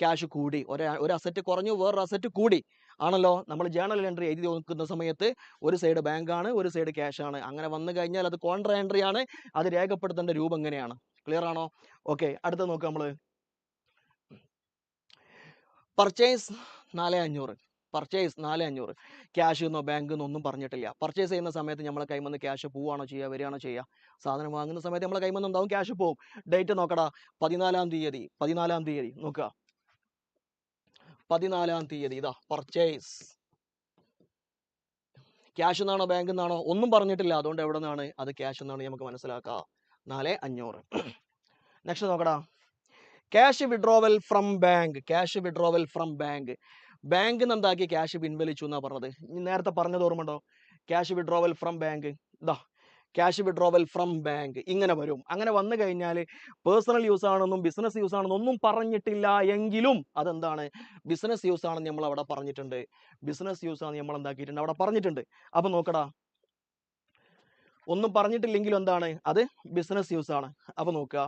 ക്യാഷ് കൂടി. ഒരു അസറ്റ് കുറഞ്ഞു, വേറൊരു അസറ്റ് കൂടി ആണല്ലോ. നമ്മൾ ജേണൽ എൻട്രി എഴുതി നോക്കുന്ന സമയത്ത് ഒരു സൈഡ് ബാങ്ക് ആണ്, ഒരു സൈഡ് ക്യാഷ് ആണ്. അങ്ങനെ വന്നു കഴിഞ്ഞാൽ അത് കോൺട്രാ എൻട്രി ആണ്. അത് രേഖപ്പെടുത്തേണ്ട രൂപം എങ്ങനെയാണ്, ക്ലിയർ ആണോ? ഓക്കെ, അടുത്ത നോക്കാം, നമ്മൾ പർച്ചേസ് 4500, പർച്ചേസ് 4500. ക്യാഷ് എന്നോ ബാങ്ക് എന്നോ ഒന്നും പറഞ്ഞിട്ടില്ല. പർച്ചേസ് ചെയ്യുന്ന സമയത്ത് നമ്മളെ കൈമ നിന്ന് ക്യാഷ് പോവാണോ ചെയ്യുക, വരികയാണോ ചെയ്യുക, സാധനം വാങ്ങുന്ന സമയത്ത് നമ്മളെ കൈമ നിന്ന് എന്താവും, ക്യാഷ് പോവും. ഡേറ്റ് നോക്കടാ, 14-ാം തീയതി, 14-ാം തീയതി നോക്കുക, 14-ാം തീയതി ഇതാ പർച്ചേസ്. ക്യാഷ് എന്നാണോ ബാങ്ക് എന്നാണോ ഒന്നും പറഞ്ഞിട്ടില്ല, അതുകൊണ്ട് എവിടെ നിന്നാണ്, അത് ക്യാഷ് എന്നാണ് നമുക്ക് മനസ്സിലാക്കാം. 4500. നെക്സ്റ്റ് നോക്കടാ, cash withdrawal from bank. Cash withdrawal from bank, bank എന്താക്കി, ക്യാഷ് പിൻവലിച്ചു എന്നാ പറഞ്ഞത്. നേരത്തെ പറഞ്ഞത് ഓർമ്മയുണ്ടോ, ക്യാഷ് വിഡ്രോവൽ ഫ്രം ബാങ്ക്. ഇതാ ക്യാഷ് വിഡ്രോവൽ ഫ്രം ബാങ്ക് ഇങ്ങനെ വരും. അങ്ങനെ വന്നു കഴിഞ്ഞാൽ പേഴ്സണൽ യൂസ് ആണെന്നും ബിസിനസ് യൂസ് ആണെന്നും ഒന്നും പറഞ്ഞിട്ടില്ല എങ്കിലും അതെന്താണ്, ബിസിനസ് യൂസ് ആണെന്ന് നമ്മൾ അവിടെ പറഞ്ഞിട്ടുണ്ട്. ബിസിനസ് യൂസ് ആണെന്ന് നമ്മൾ എന്താക്കിയിട്ടുണ്ട്, അവിടെ പറഞ്ഞിട്ടുണ്ട്. അപ്പൊ നോക്കടാ, ഒന്നും പറഞ്ഞിട്ടില്ലെങ്കിലും എന്താണ്, അത് ബിസിനസ് യൂസ് ആണ്. അപ്പൊ നോക്കുക,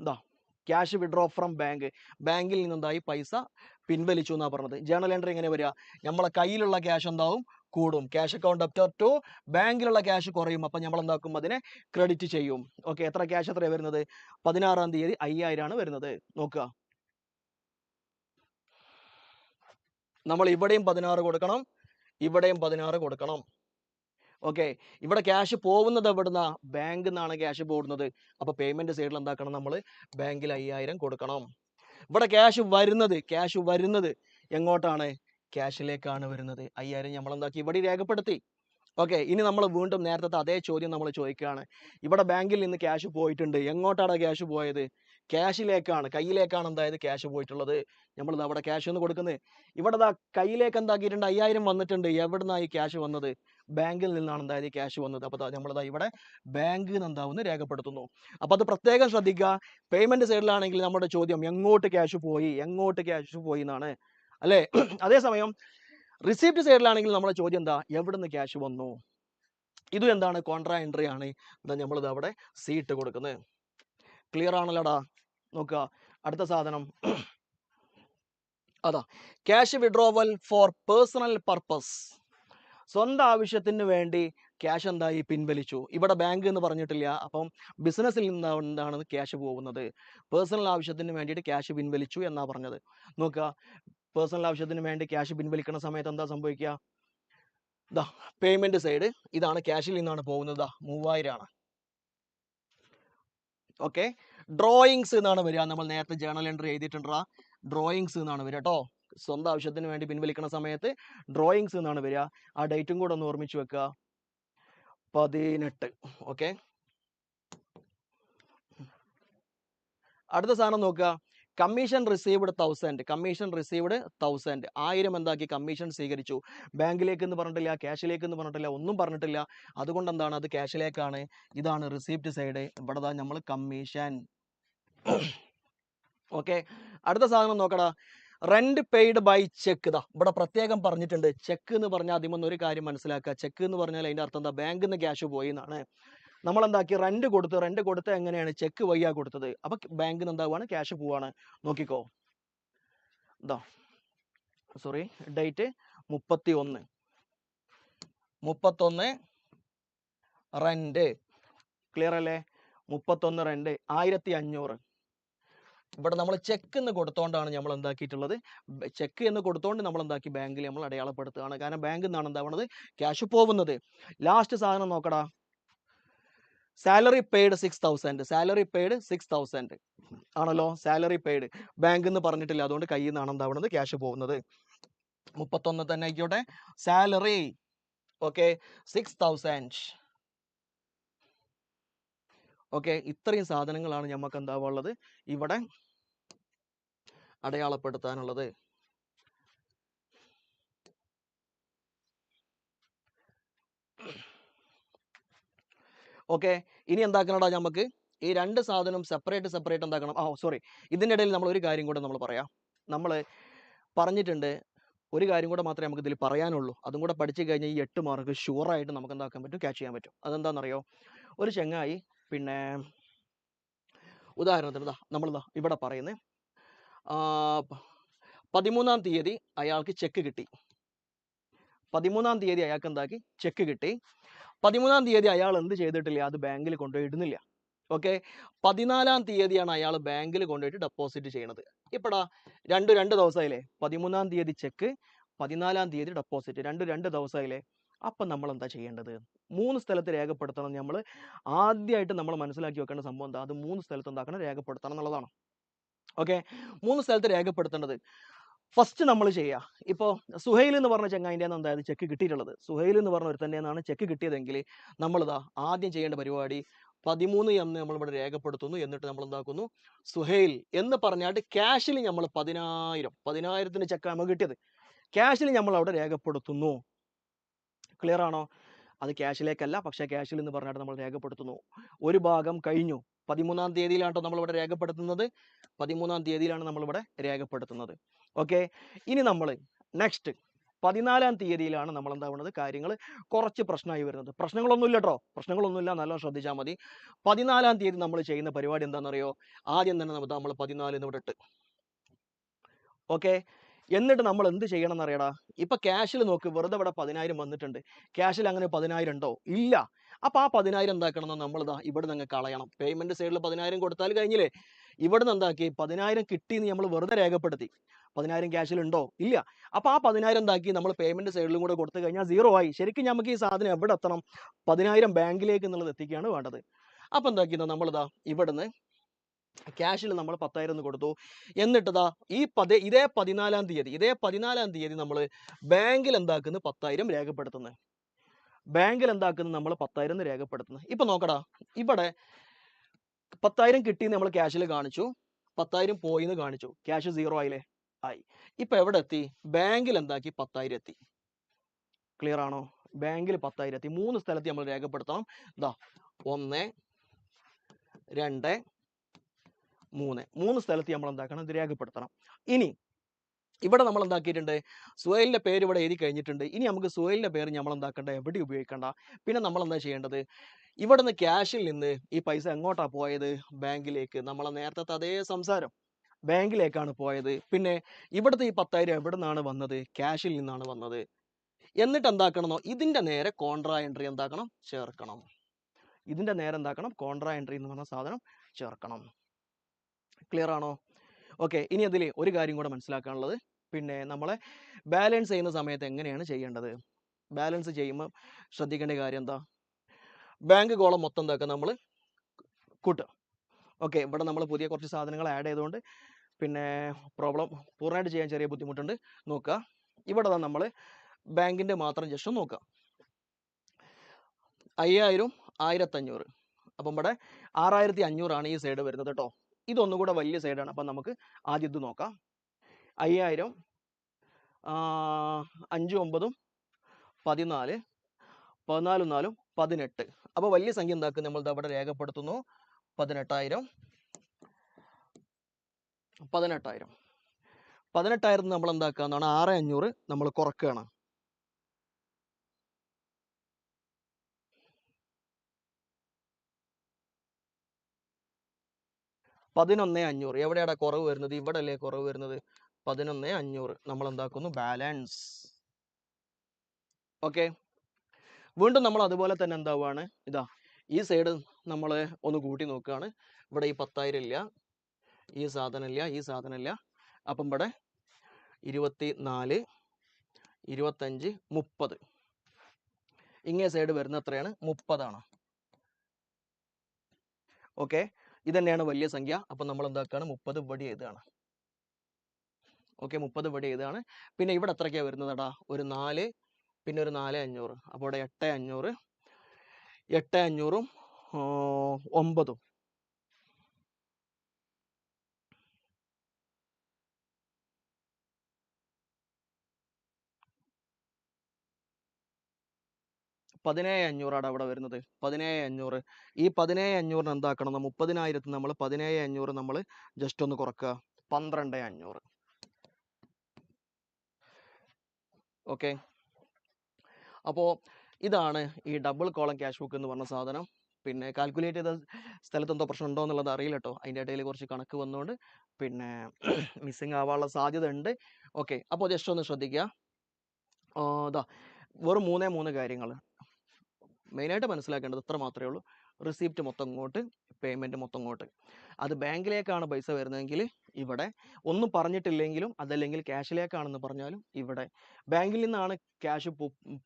ഇതാ ക്യാഷ് വിഡ്രോ ഫ്രം ബാങ്ക്, ബാങ്കിൽ നിന്നെന്തായി, പൈസ പിൻവലിച്ചു എന്നാ പറഞ്ഞത്. ജേണൽ എൻട്രി എങ്ങനെ വരിക, നമ്മളെ കയ്യിലുള്ള ക്യാഷ് എന്താവും, കൂടും. ക്യാഷ് അക്കൗണ്ട് ഡെപ്റ്റർ ടു ബാങ്കിലുള്ള ക്യാഷ് കുറയും. അപ്പം നമ്മൾ എന്താക്കും, അതിനെ ക്രെഡിറ്റ് ചെയ്യും. ഓക്കെ, എത്ര ക്യാഷ് എത്രയാണ് വരുന്നത്, 16-ാം തീയതി 5000 ആണ് വരുന്നത്. നോക്കുക, നമ്മൾ ഇവിടെയും 16 കൊടുക്കണം, ഇവിടെയും 16 കൊടുക്കണം. ഓക്കെ, ഇവിടെ ക്യാഷ് പോകുന്നത് എവിടുന്ന? ബാങ്കിൽ നിന്നാണ് ക്യാഷ് പോകുന്നത്. അപ്പൊ പേയ്മെന്റ് സൈഡിൽ എന്താക്കണം? നമ്മൾ ബാങ്കിൽ 5000 കൊടുക്കണം. ഇവിടെ ക്യാഷ് വരുന്നത് എങ്ങോട്ടാണ്? ക്യാഷിലേക്കാണ് വരുന്നത്. 5000 നമ്മൾ എന്താക്കി? ഇവിടെ രേഖപ്പെടുത്തി. ഓക്കെ, ഇനി നമ്മൾ വീണ്ടും നേരത്തെ അതേ ചോദ്യം നമ്മൾ ചോദിക്കുകയാണ്. ഇവിടെ ബാങ്കിൽ നിന്ന് ക്യാഷ് പോയിട്ടുണ്ട്. എങ്ങോട്ടാണ് ക്യാഷ് പോയത്? ക്യാഷിലേക്കാണ്, കയ്യിലേക്കാണ് എന്തായത് ക്യാഷ് പോയിട്ടുള്ളത്. നമ്മൾ അവിടെ ക്യാഷ് ഒന്ന് കൊടുക്കുന്നത്. ഇവിടെ കയ്യിലേക്ക് എന്താക്കിയിട്ടുണ്ട്? 5000 വന്നിട്ടുണ്ട്. എവിടുന്നായി ക്യാഷ് വന്നത്? ബാങ്കിൽ നിന്നാണ് എന്തായത് ക്യാഷ് വന്നത്. അപ്പോൾ നമ്മളിതാ ഇവിടെ ബാങ്കിൽ നിന്ന് എന്താവുന്നു രേഖപ്പെടുത്തുന്നു. അപ്പോൾ അത് പ്രത്യേകം ശ്രദ്ധിക്കുക. പേയ്മെന്റ് സൈഡിലാണെങ്കിൽ നമ്മുടെ ചോദ്യം എങ്ങോട്ട് ക്യാഷ് പോയി എന്നാണ് അല്ലേ? അതേസമയം റിസീപ്റ്റ് സൈഡിലാണെങ്കിൽ നമ്മുടെ ചോദ്യം എന്താ? എവിടുന്ന് ക്യാഷ് വന്നു? ഇതും എന്താണ്? കോൺട്രാ എൻട്രി ആണ്. നമ്മളിത് അവിടെ സീറ്റ് കൊടുക്കുന്നത്. ക്ലിയർ ആണല്ലോടാ? നോക്കുക, അടുത്ത സാധനം അതാ cash withdrawal for personal purpose. സ്വന്തം ആവശ്യത്തിന് വേണ്ടി ക്യാഷ് എന്തായി? പിൻവലിച്ചു. ഇവിടെ ബാങ്ക് എന്ന് പറഞ്ഞിട്ടില്ല. അപ്പം ബിസിനസ്സിൽ നിന്നാണ് ക്യാഷ് പോകുന്നത്. പേഴ്സണൽ ആവശ്യത്തിന് വേണ്ടിയിട്ട് ക്യാഷ് പിൻവലിച്ചു എന്നാ പറഞ്ഞത്. നോക്കുക, പേഴ്സണൽ ആവശ്യത്തിന് വേണ്ടി ക്യാഷ് പിൻവലിക്കുന്ന സമയത്ത് എന്താ സംഭവിക്കുക? പേയ്മെന്റ് സൈഡ് ഇതാണ്, ക്യാഷിൽ നിന്നാണ് പോകുന്നത്. 3000 ആണ്. ഓക്കെ, ഡ്രോയിങ്സ് എന്നാണ് വരിക. നമ്മൾ നേരത്തെ ജേണൽ എൻട്രി എഴുതിയിട്ടുണ്ടാ, ഡ്രോയിങ്സ് എന്നാണ് വരിക കേട്ടോ. സ്വന്തം ആവശ്യത്തിന് വേണ്ടി പിൻവലിക്കുന്ന സമയത്ത് ഡ്രോയിങ്സ് എന്നാണ് വരിക. ആ ഡേറ്റും കൂടെ ഒന്ന് ഓർമ്മിച്ച് വെക്കുക, 18. ഓക്കെ, അടുത്ത സാധനം നോക്കുക, കമ്മീഷൻ റിസീവ്ഡ് 1000. Commission received 1000. 1000 എന്താക്കി? കമ്മീഷൻ സ്വീകരിച്ചു. ബാങ്കിലേക്ക് എന്ന് പറഞ്ഞിട്ടില്ല, ക്യാഷിലേക്ക് എന്ന് പറഞ്ഞിട്ടില്ല, ഒന്നും പറഞ്ഞിട്ടില്ല. അതുകൊണ്ട് എന്താണ്? അത് ക്യാഷിലേക്കാണ്. ഇതാണ് റിസീപ്റ്റ് സൈഡ്. ഇവിടെ നമ്മൾ കമ്മീഷൻ. ഓക്കെ, അടുത്ത സാധനം നോക്കടാ, റെന്റ് പെയ്ഡ് ബൈ ചെക്ക്. ഇവിടെ പ്രത്യേകം പറഞ്ഞിട്ടുണ്ട്. ചെക്ക് എന്ന് പറഞ്ഞാൽ അതിമൊന്നും ഒരു കാര്യം മനസ്സിലാക്കുക. ചെക്ക് എന്ന് പറഞ്ഞാൽ അതിന്റെ അർത്ഥം എന്താ? ബാങ്കിൽ നിന്ന് ക്യാഷ് പോയി എന്നാണ്. നമ്മൾ എന്താക്കി? റെന്റ് കൊടുത്ത് എങ്ങനെയാണ്? ചെക്ക് വയ്യാ കൊടുത്തത്. അപ്പൊ ബാങ്കിൽ നിന്ന് എന്താവാണ്? ക്യാഷ് പോവാണ്. നോക്കിക്കോ, സോറി, ഡേറ്റ് 31 റെന്റ്. ക്ലിയർ അല്ലേ? 31 റെന്റ് 1500. ഇവിടെ നമ്മൾ ചെക്ക് എന്ന് കൊടുത്തോണ്ടാണ് നമ്മൾ എന്താക്കിയിട്ടുള്ളത്? ചെക്ക് എന്ന് കൊടുത്തോണ്ട് നമ്മൾ എന്താക്കി? ബാങ്കിൽ നമ്മൾ അടയാളപ്പെടുത്തുകയാണ്. കാരണം ബാങ്കിൽ നിന്നാണ് എന്താവുന്നത്? ക്യാഷ് പോകുന്നത്. ലാസ്റ്റ് സാധനം നോക്കടാ, സാലറി പെയ്ഡ് 6000. സാലറി പെയ്ഡ് 6000 ആണല്ലോ. സാലറി പെയ്ഡ് ബാങ്കിൽ നിന്ന് പറഞ്ഞിട്ടില്ല, അതുകൊണ്ട് കയ്യിൽ നിന്നാണ് എന്താവുന്നത്? ക്യാഷ് പോകുന്നത്. 31 തന്നെ ആയിക്കോട്ടെ. Salary okay 6000. ഓക്കെ, ഇത്രയും സാധനങ്ങളാണ് നമുക്ക് എന്താവുള്ളത്? ഇവിടെ അടയാളപ്പെടുത്താനുള്ളത്. ഓക്കെ, ഇനി എന്താക്കണടാ? നമുക്ക് ഈ രണ്ട് സാധനം സെപ്പറേറ്റ് എന്താക്കണം? സോറി, ഇതിൻ്റെ ഇടയിൽ നമ്മൾ ഒരു കാര്യം കൂടെ നമ്മൾ പറയാം. നമ്മൾ പറഞ്ഞിട്ടുണ്ട്, ഒരു കാര്യം കൂടെ മാത്രമേ നമുക്ക് ഇതിൽ പറയാനുള്ളൂ. അതും കൂടെ പഠിച്ചു കഴിഞ്ഞാൽ ഈ 8 മാർക്ക് ഷുവറായിട്ട് നമുക്ക് എന്താക്കാൻ പറ്റും? ക്യാച്ച് ചെയ്യാൻ പറ്റും. അതെന്താണെന്നറിയോ? ഒരു ചങ്ങായി, പിന്നെ ഉദാഹരണത്തിന് നമ്മൾ ഇവിടെ പറയുന്നത് 13-ാം തീയതി അയാൾക്ക് ചെക്ക് കിട്ടി. 13-ാം തീയതി അയാൾക്ക് എന്താക്കി? ചെക്ക് കിട്ടി. 13-ാം തീയതി അയാൾ എന്ത് ചെയ്തിട്ടില്ല? അത് ബാങ്കിൽ കൊണ്ടുപോയി ഇടുന്നില്ല. ഓക്കെ, 14-ാം തീയതിയാണ് അയാൾ ബാങ്കിൽ കൊണ്ടുപോയിട്ട് ഡെപ്പോസിറ്റ് ചെയ്യണത്. ഇപ്പടാ രണ്ട് ദിവസമായില്ലേ? 13-ാം തീയതി ചെക്ക്, 14-ാം തീയതി ഡെപ്പോസിറ്റ്, രണ്ട് ദിവസമായില്ലേ? അപ്പം നമ്മൾ എന്താ ചെയ്യേണ്ടത്? 3 സ്ഥലത്ത് രേഖപ്പെടുത്തണം. നമ്മൾ ആദ്യമായിട്ട് നമ്മൾ മനസ്സിലാക്കി വെക്കേണ്ട സംഭവം എന്താ? അത് 3 സ്ഥലത്ത് എന്താക്കണം? രേഖപ്പെടുത്തണം എന്നുള്ളതാണ്. ഓക്കെ, 3 സ്ഥലത്ത് രേഖപ്പെടുത്തേണ്ടത്. ഫസ്റ്റ് നമ്മൾ ചെയ്യുക, ഇപ്പോൾ സുഹൈൽ എന്ന് പറഞ്ഞ ചങ്ങായിൻ്റെ എന്തായത് ചെക്ക് കിട്ടിയിട്ടുള്ളത്? സുഹൈൽ എന്ന് പറഞ്ഞ ഒരുത്തൻ്റെ നിന്നാണ് ചെക്ക് കിട്ടിയതെങ്കിൽ നമ്മളിതാ ആദ്യം ചെയ്യേണ്ട പരിപാടി 13 എന്ന് നമ്മളിവിടെ രേഖപ്പെടുത്തുന്നു. എന്നിട്ട് നമ്മൾ എന്താക്കുന്നു? സുഹൈൽ എന്ന് പറഞ്ഞാട്ട് ക്യാഷിൽ നമ്മൾ 10,000 ചെക്ക് നമുക്ക് കിട്ടിയത്. ക്യാഷിൽ നമ്മൾ അവിടെ രേഖപ്പെടുത്തുന്നു. ക്ലിയർ ആണോ? അത് ക്യാഷിലേക്കല്ല, പക്ഷേ ക്യാഷിൽ എന്ന് പറഞ്ഞാട്ട് നമ്മൾ രേഖപ്പെടുത്തുന്നു. ഒരു ഭാഗം കഴിഞ്ഞു. 13-ാം തീയതിയിലാണോ നമ്മളിവിടെ രേഖപ്പെടുത്തുന്നത്? 13-ാം തീയതിയിലാണ് നമ്മളിവിടെ രേഖപ്പെടുത്തുന്നത്. ഓക്കെ, ഇനി നമ്മൾ നെക്സ്റ്റ് 14-ാം തീയതിയിലാണ് നമ്മൾ എന്താവുന്നത്? കാര്യങ്ങൾ കുറച്ച് പ്രശ്നമായി വരുന്നത്. പ്രശ്നങ്ങളൊന്നുമില്ല കേട്ടോ, പ്രശ്നങ്ങളൊന്നുമില്ല, നല്ലോണം ശ്രദ്ധിച്ചാൽ മതി. 14-ാം തീയതി നമ്മൾ ചെയ്യുന്ന പരിപാടി എന്താണെന്നറിയോ? ആദ്യം തന്നെ നമ്മൾ 14 എന്ന് ഇവിടെ ഇട്ട്. ഓക്കെ, എന്നിട്ട് നമ്മൾ എന്ത് ചെയ്യണം എന്നറിയടാ? ഇപ്പൊ ക്യാഷിൽ നോക്ക്, വെറുതെ ഇവിടെ 10,000 വന്നിട്ടുണ്ട്. ക്യാഷിൽ അങ്ങനെ 10,000 ഉണ്ടോ? ഇല്ല. അപ്പൊ ആ 10,000 എന്താക്കണം? നമ്മൾ ഇവിടെ നിന്ന് കളയണം. പേയ്മെന്റ് സൈഡിൽ 10,000 കൊടുത്താൽ കഴിഞ്ഞില്ലേ? ഇവിടെ നിന്ന് എന്താക്കി? 10,000 കിട്ടിയെന്ന് നമ്മൾ വെറുതെ രേഖപ്പെടുത്തി. 10,000 ക്യാഷിലുണ്ടോ? ഇല്ല. അപ്പോൾ ആ 10,000 എന്താക്കി നമ്മൾ പേയ്മെന്റ് സൈഡിലും കൂടെ കൊടുത്തു കഴിഞ്ഞാൽ 0 ആയി. ശരിക്കും നമുക്ക് ഈ സാധനം എവിടെ എത്തണം? 10,000 ബാങ്കിലേക്ക് എന്നുള്ളത് എത്തിക്കുകയാണ് വേണ്ടത്. അപ്പോൾ എന്താക്കിയെന്ന് നമ്മളിതാ ഇവിടുന്ന് ക്യാഷിൽ നമ്മൾ 10,000 എന്ന് കൊടുത്തു. എന്നിട്ടിതാ ഇതേ 14-ാം തീയതി നമ്മൾ ബാങ്കിൽ എന്താക്കുന്നു 10,000 രേഖപ്പെടുത്തുന്നത്. ബാങ്കിൽ എന്താക്കുന്നു നമ്മൾ 10,000 രേഖപ്പെടുത്തുന്നത്. ഇപ്പൊ നോക്കടാ, ഇവിടെ 10,000 കിട്ടിയെന്ന് നമ്മൾ ക്യാഷിൽ കാണിച്ചു, 10,000 പോയിന്ന് കാണിച്ചു, ക്യാഷ് 0 ആയില്ലേ? ആയി. ഇപ്പൊ എവിടെ എത്തി? ബാങ്കിൽ എന്താക്കി 10,000 എത്തി. ക്ലിയർ ആണോ? ബാങ്കിൽ 10,000 എത്തി. 3 സ്ഥലത്ത് നമ്മൾ രേഖപ്പെടുത്തണം. ഇതാ 1, 2, 3 3 സ്ഥലത്ത് നമ്മൾ എന്താക്കണം? ഇത് രേഖപ്പെടുത്തണം. ഇനി ഇവിടെ നമ്മൾ എന്താക്കിയിട്ടുണ്ട്? സുഹൈലിന്റെ പേര് ഇവിടെ എഴുതി കഴിഞ്ഞിട്ടുണ്ട്. ഇനി നമുക്ക് സുഹൈലിന്റെ പേര് നമ്മൾ എന്താക്കണ്ട? എവിടെ ഉപയോഗിക്കണ്ട. പിന്നെ നമ്മൾ എന്താ ചെയ്യേണ്ടത്? ഇവിടുന്ന് ക്യാഷിൽ നിന്ന് ഈ പൈസ എങ്ങോട്ടാ പോയത്? ബാങ്കിലേക്ക്. നമ്മളെ നേരത്തെ അതേ സംസാരം, ബാങ്കിലേക്കാണ് പോയത്. പിന്നെ ഇവിടുത്തെ ഈ 10,000 എവിടെ നിന്നാണ് വന്നത്? ക്യാഷിൽ നിന്നാണ് വന്നത്. എന്നിട്ട് എന്താക്കണമെന്നോ, ഇതിന്റെ നേരെ കോൺട്രാ എൻട്രി എന്താക്കണം? ചേർക്കണം. ഇതിന്റെ നേരെ എന്താക്കണം? കോൺട്രാ എൻട്രി എന്ന് പറഞ്ഞ സാധനം ചേർക്കണം. ക്ലിയർ ആണോ? ഓക്കെ. ഇനി അതിൽ ഒരു കാര്യം കൂടെ മനസ്സിലാക്കാനുള്ളത്, പിന്നെ നമ്മളെ ബാലൻസ് ചെയ്യുന്ന സമയത്ത് എങ്ങനെയാണ് ചെയ്യേണ്ടത്? ബാലൻസ് ചെയ്യുമ്പോൾ ശ്രദ്ധിക്കേണ്ട കാര്യം എന്താ? ബാങ്ക് കോളം മൊത്തം എന്താക്കുക? നമ്മൾ കൂട്ടുക. ഓക്കെ. ഇവിടെ നമ്മൾ പുതിയ കുറച്ച് സാധനങ്ങൾ ആഡ് ചെയ്തുകൊണ്ട് പിന്നെ പ്രോബ്ലം പൂർണ്ണമായിട്ട് ചെയ്യാൻ ചെറിയ ബുദ്ധിമുട്ടുണ്ട്. നോക്കുക, ഇവിടെ നമ്മൾ ബാങ്കിന്റെ മാത്രം ജസ്റ്റ് നോക്കുക. 5,000, 1,500. അപ്പം ഇവിടെ 6,500 ആണ് ഈ സൈഡ് വരുന്നത് കേട്ടോ. ഇതൊന്നും കൂടെ വലിയ സൈഡാണ്. അപ്പം നമുക്ക് ആദ്യം ഇത് നോക്കാം. 5,000, 5 9 14, 14 4 18. അപ്പോൾ വലിയ സംഖ്യ എന്താക്കും? നമ്മൾ അവിടെ രേഖപ്പെടുത്തുന്നു. 18,000. 18,000 നമ്മൾ എന്താക്കുക എന്നാണ്? 6,500 നമ്മൾ കുറക്കുകയാണ്. $11,500. എവിടെയാണ് കുറവ് വരുന്നത്? ഇവിടെ അല്ലേ കുറവ് വരുന്നത്? 11,500 നമ്മൾ എന്താക്കുന്നു? ബാലൻസ്. ഓക്കെ. വീണ്ടും നമ്മൾ അതുപോലെ തന്നെ എന്താവുകയാണ്? ഇതാ ഈ സൈഡ് നമ്മൾ ഒന്ന് കൂട്ടി നോക്കുകയാണ്. ഇവിടെ ഈ 10,000 ഇല്ല, ഈ സാധനം ഇല്ല, ഈ സാധനം ഇല്ല. അപ്പം ഇവിടെ 24, 25, 30. ഇങ്ങേ സൈഡ് വരുന്ന എത്രയാണ്? 30 ആണ്. ഓക്കെ. ഇത് തന്നെയാണ് വലിയ സംഖ്യ. അപ്പം നമ്മൾ എന്താക്കുകയാണ്? 30 ഇവിടെ എഴുതുകയാണ്. ഓക്കെ. 30 ഇവിടെ എഴുതുകയാണ്. പിന്നെ ഇവിടെ എത്രയ്ക്കാണ് വരുന്നതാ? ഒരു 4, പിന്നെ ഒരു 4,500. അപ്പോൾ ഇവിടെ 8,500, 8,500, 9. $17,500 അവിടെ വരുന്നത്. 17,500. ഈ 17,500 എന്താക്കണം? 30,000 നമ്മൾ 17,500 നമ്മൾ ജസ്റ്റ് ഒന്ന് കുറക്കുക. 12,500. ഓക്കെ. അപ്പോൾ ഇതാണ് ഈ ഡബിൾ കോളം ക്യാഷ് ബുക്ക് എന്ന് പറഞ്ഞ സാധനം. പിന്നെ കാൽക്കുലേറ്റ് ചെയ്ത സ്ഥലത്ത് എന്തോ പ്രശ്നം ഉണ്ടോ എന്നുള്ളത് അറിയില്ല കേട്ടോ. അതിൻ്റെ ഇടയിൽ കുറച്ച് കണക്ക് വന്നുകൊണ്ട് പിന്നെ മിസ്സിങ് ആവാനുള്ള സാധ്യത ഉണ്ട്. ഓക്കെ. അപ്പോൾ ജസ്റ്റ് ഒന്ന് ശ്രദ്ധിക്കുക. ഇതാ വെറും 3 കാര്യങ്ങൾ മെയിനായിട്ട് മനസ്സിലാക്കേണ്ടത് ഇത്ര മാത്രമേ ഉള്ളൂ. റിസീപ്റ്റ് മൊത്തം ഇങ്ങോട്ട്, പേയ്മെൻറ്റ് മൊത്തം ഇങ്ങോട്ട്. അത് ബാങ്കിലേക്കാണ് പൈസ വരുന്നതെങ്കിൽ ഇവിടെ ഒന്നും പറഞ്ഞിട്ടില്ലെങ്കിലും, അതല്ലെങ്കിൽ ക്യാഷിലേക്കാണെന്ന് പറഞ്ഞാലും ഇവിടെ ബാങ്കിൽ നിന്നാണ് ക്യാഷ്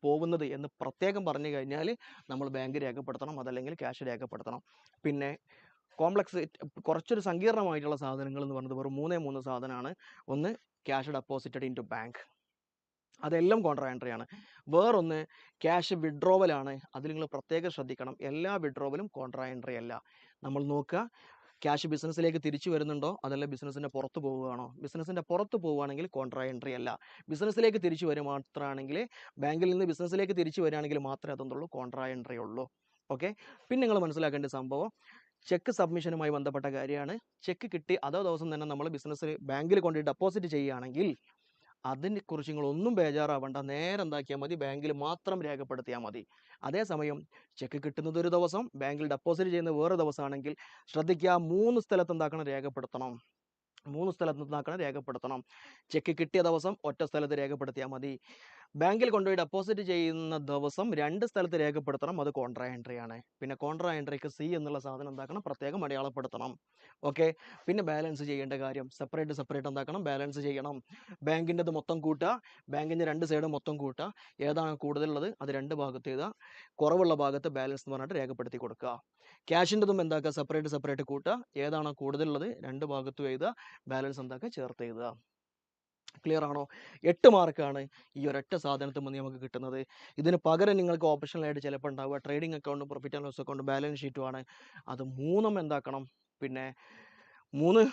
പോകുന്നത് എന്ന് പ്രത്യേകം പറഞ്ഞു കഴിഞ്ഞാൽ നമ്മൾ ബാങ്ക് രേഖപ്പെടുത്തണം, അതല്ലെങ്കിൽ ക്യാഷ് രേഖപ്പെടുത്തണം. പിന്നെ കോംപ്ലക്സ് കുറച്ചൊരു സങ്കീർണമായിട്ടുള്ള സാധനങ്ങൾ എന്ന് പറയുന്നത് വെറും 3 സാധനമാണ്. ഒന്ന് cash deposited in to bank, അതെല്ലാം കോൺട്രാ എൻട്രി ആണ്. വേറൊന്ന് ക്യാഷ് വിഡ്രോവലാണ്. അതിൽ നിങ്ങൾ പ്രത്യേകം ശ്രദ്ധിക്കണം. എല്ലാ വിഡ്രോവലും കോൺട്രാ എൻട്രി അല്ല. നമ്മൾ നോക്കുക, ക്യാഷ് ബിസിനസ്സിലേക്ക് തിരിച്ചു വരുന്നുണ്ടോ, അതല്ല ബിസിനസ്സിൻ്റെ പുറത്ത് പോവുകയാണോ? ബിസിനസ്സിൻ്റെ പുറത്ത് പോവുകയാണെങ്കിൽ കോൺട്രാ എൻട്രി അല്ല. ബിസിനസ്സിലേക്ക് തിരിച്ചു വരും മാത്രമാണെങ്കിൽ, ബാങ്കിൽ നിന്ന് ബിസിനസ്സിലേക്ക് തിരിച്ചു വരികയാണെങ്കിൽ മാത്രമേ അതൊന്നുള്ളൂ കോൺട്രാ എൻട്രി ഉള്ളൂ. ഓക്കെ. പിന്നെ നിങ്ങൾ മനസ്സിലാക്കേണ്ട സംഭവം ചെക്ക് സബ്മിഷനുമായി ബന്ധപ്പെട്ട കാര്യമാണ്. ചെക്ക് കിട്ടി അതേ ദിവസം തന്നെ നമ്മൾ ബിസിനസ്സിൽ ബാങ്കിൽ കൊണ്ട് ഡെപ്പോസിറ്റ് ചെയ്യുകയാണെങ്കിൽ അതിനെക്കുറിച്ച് നിങ്ങളൊന്നും ബേജാറാവണ്ട. നേരെ എന്താക്കിയാൽ മതി? ബാങ്കിൽ മാത്രം രേഖപ്പെടുത്തിയാൽ മതി. അതേസമയം ചെക്ക് കിട്ടുന്നത് ഒരു ദിവസം, ബാങ്കിൽ ഡെപ്പോസിറ്റ് ചെയ്യുന്നത് വേറെ ദിവസമാണെങ്കിൽ ശ്രദ്ധിക്കുക, 3 സ്ഥലത്ത് എന്താക്കണം? രേഖപ്പെടുത്തണം. 3 സ്ഥലത്ത് നിന്നാക്കണം രേഖപ്പെടുത്തണം. ചെക്ക് കിട്ടിയ ദിവസം ഒറ്റ സ്ഥലത്ത് രേഖപ്പെടുത്തിയാൽ മതി. ബാങ്കിൽ കൊണ്ടുപോയി ഡെപ്പോസിറ്റ് ചെയ്യുന്ന ദിവസം 2 സ്ഥലത്ത് രേഖപ്പെടുത്തണം. അത് കോൺട്രാ എൻട്രി ആണ്. പിന്നെ കോൺട്രാ എൻട്രിക്ക് സി എന്നുള്ള സാധനം എന്താക്കണം, പ്രത്യേകം അടയാളപ്പെടുത്തണം. ഓക്കെ. പിന്നെ ബാലൻസ് ചെയ്യേണ്ട കാര്യം സെപ്പറേറ്റ് എന്താക്കണം, ബാലൻസ് ചെയ്യണം. ബാങ്കിൻ്റെത് മൊത്തം കൂട്ടുക, ബാങ്കിൻ്റെ 2 സൈഡ് മൊത്തം കൂട്ടുക, ഏതാണ് കൂടുതലുള്ളത് അത് 2 ഭാഗത്ത് എഴുതുക, കുറവുള്ള ഭാഗത്ത് ബാലൻസ് എന്ന് പറഞ്ഞിട്ട് രേഖപ്പെടുത്തി കൊടുക്കുക. ക്യാഷിൻ്റെതും എന്താക്കുക, സെപ്പറേറ്റ് കൂട്ടുക, ഏതാണോ കൂടുതലുള്ളത് 2 ഭാഗത്തും എഴുതുക, ബാലൻസ് എന്താക്കുക ചേർത്ത് എഴുതുക. ക്ലിയർ ആണോ? 8 മാർക്കാണ് ഈ ഒരൊറ്റ സാധനത്തിൽ നിന്ന് നമുക്ക് കിട്ടുന്നത്. ഇതിന് പകരം നിങ്ങൾക്ക് ഓപ്ഷണലായിട്ട് ചിലപ്പോൾ ഉണ്ടാവുക trading account, profit and loss account, balance ഷീറ്റുമാണ്. അത് 3ഉം എന്താക്കണം, പിന്നെ 3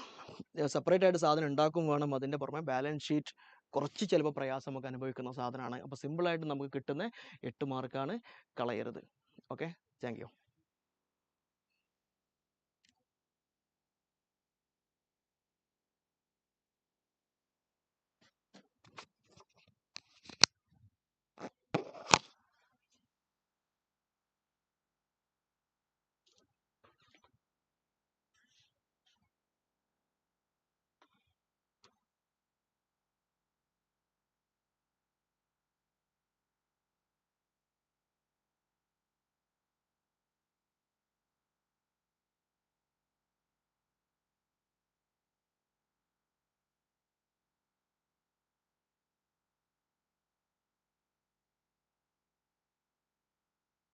സെപ്പറേറ്റ് ആയിട്ട് സാധനം ഉണ്ടാക്കും വേണം. അതിൻ്റെ പുറമെ ബാലൻസ് ഷീറ്റ് കുറച്ച് ചിലപ്പോൾ പ്രയാസം നമുക്ക് അനുഭവിക്കുന്ന സാധനമാണ്. അപ്പോൾ സിമ്പിളായിട്ട് നമുക്ക് കിട്ടുന്ന 8 മാർക്കാണ്, കളയരുത്. Okay, thank you.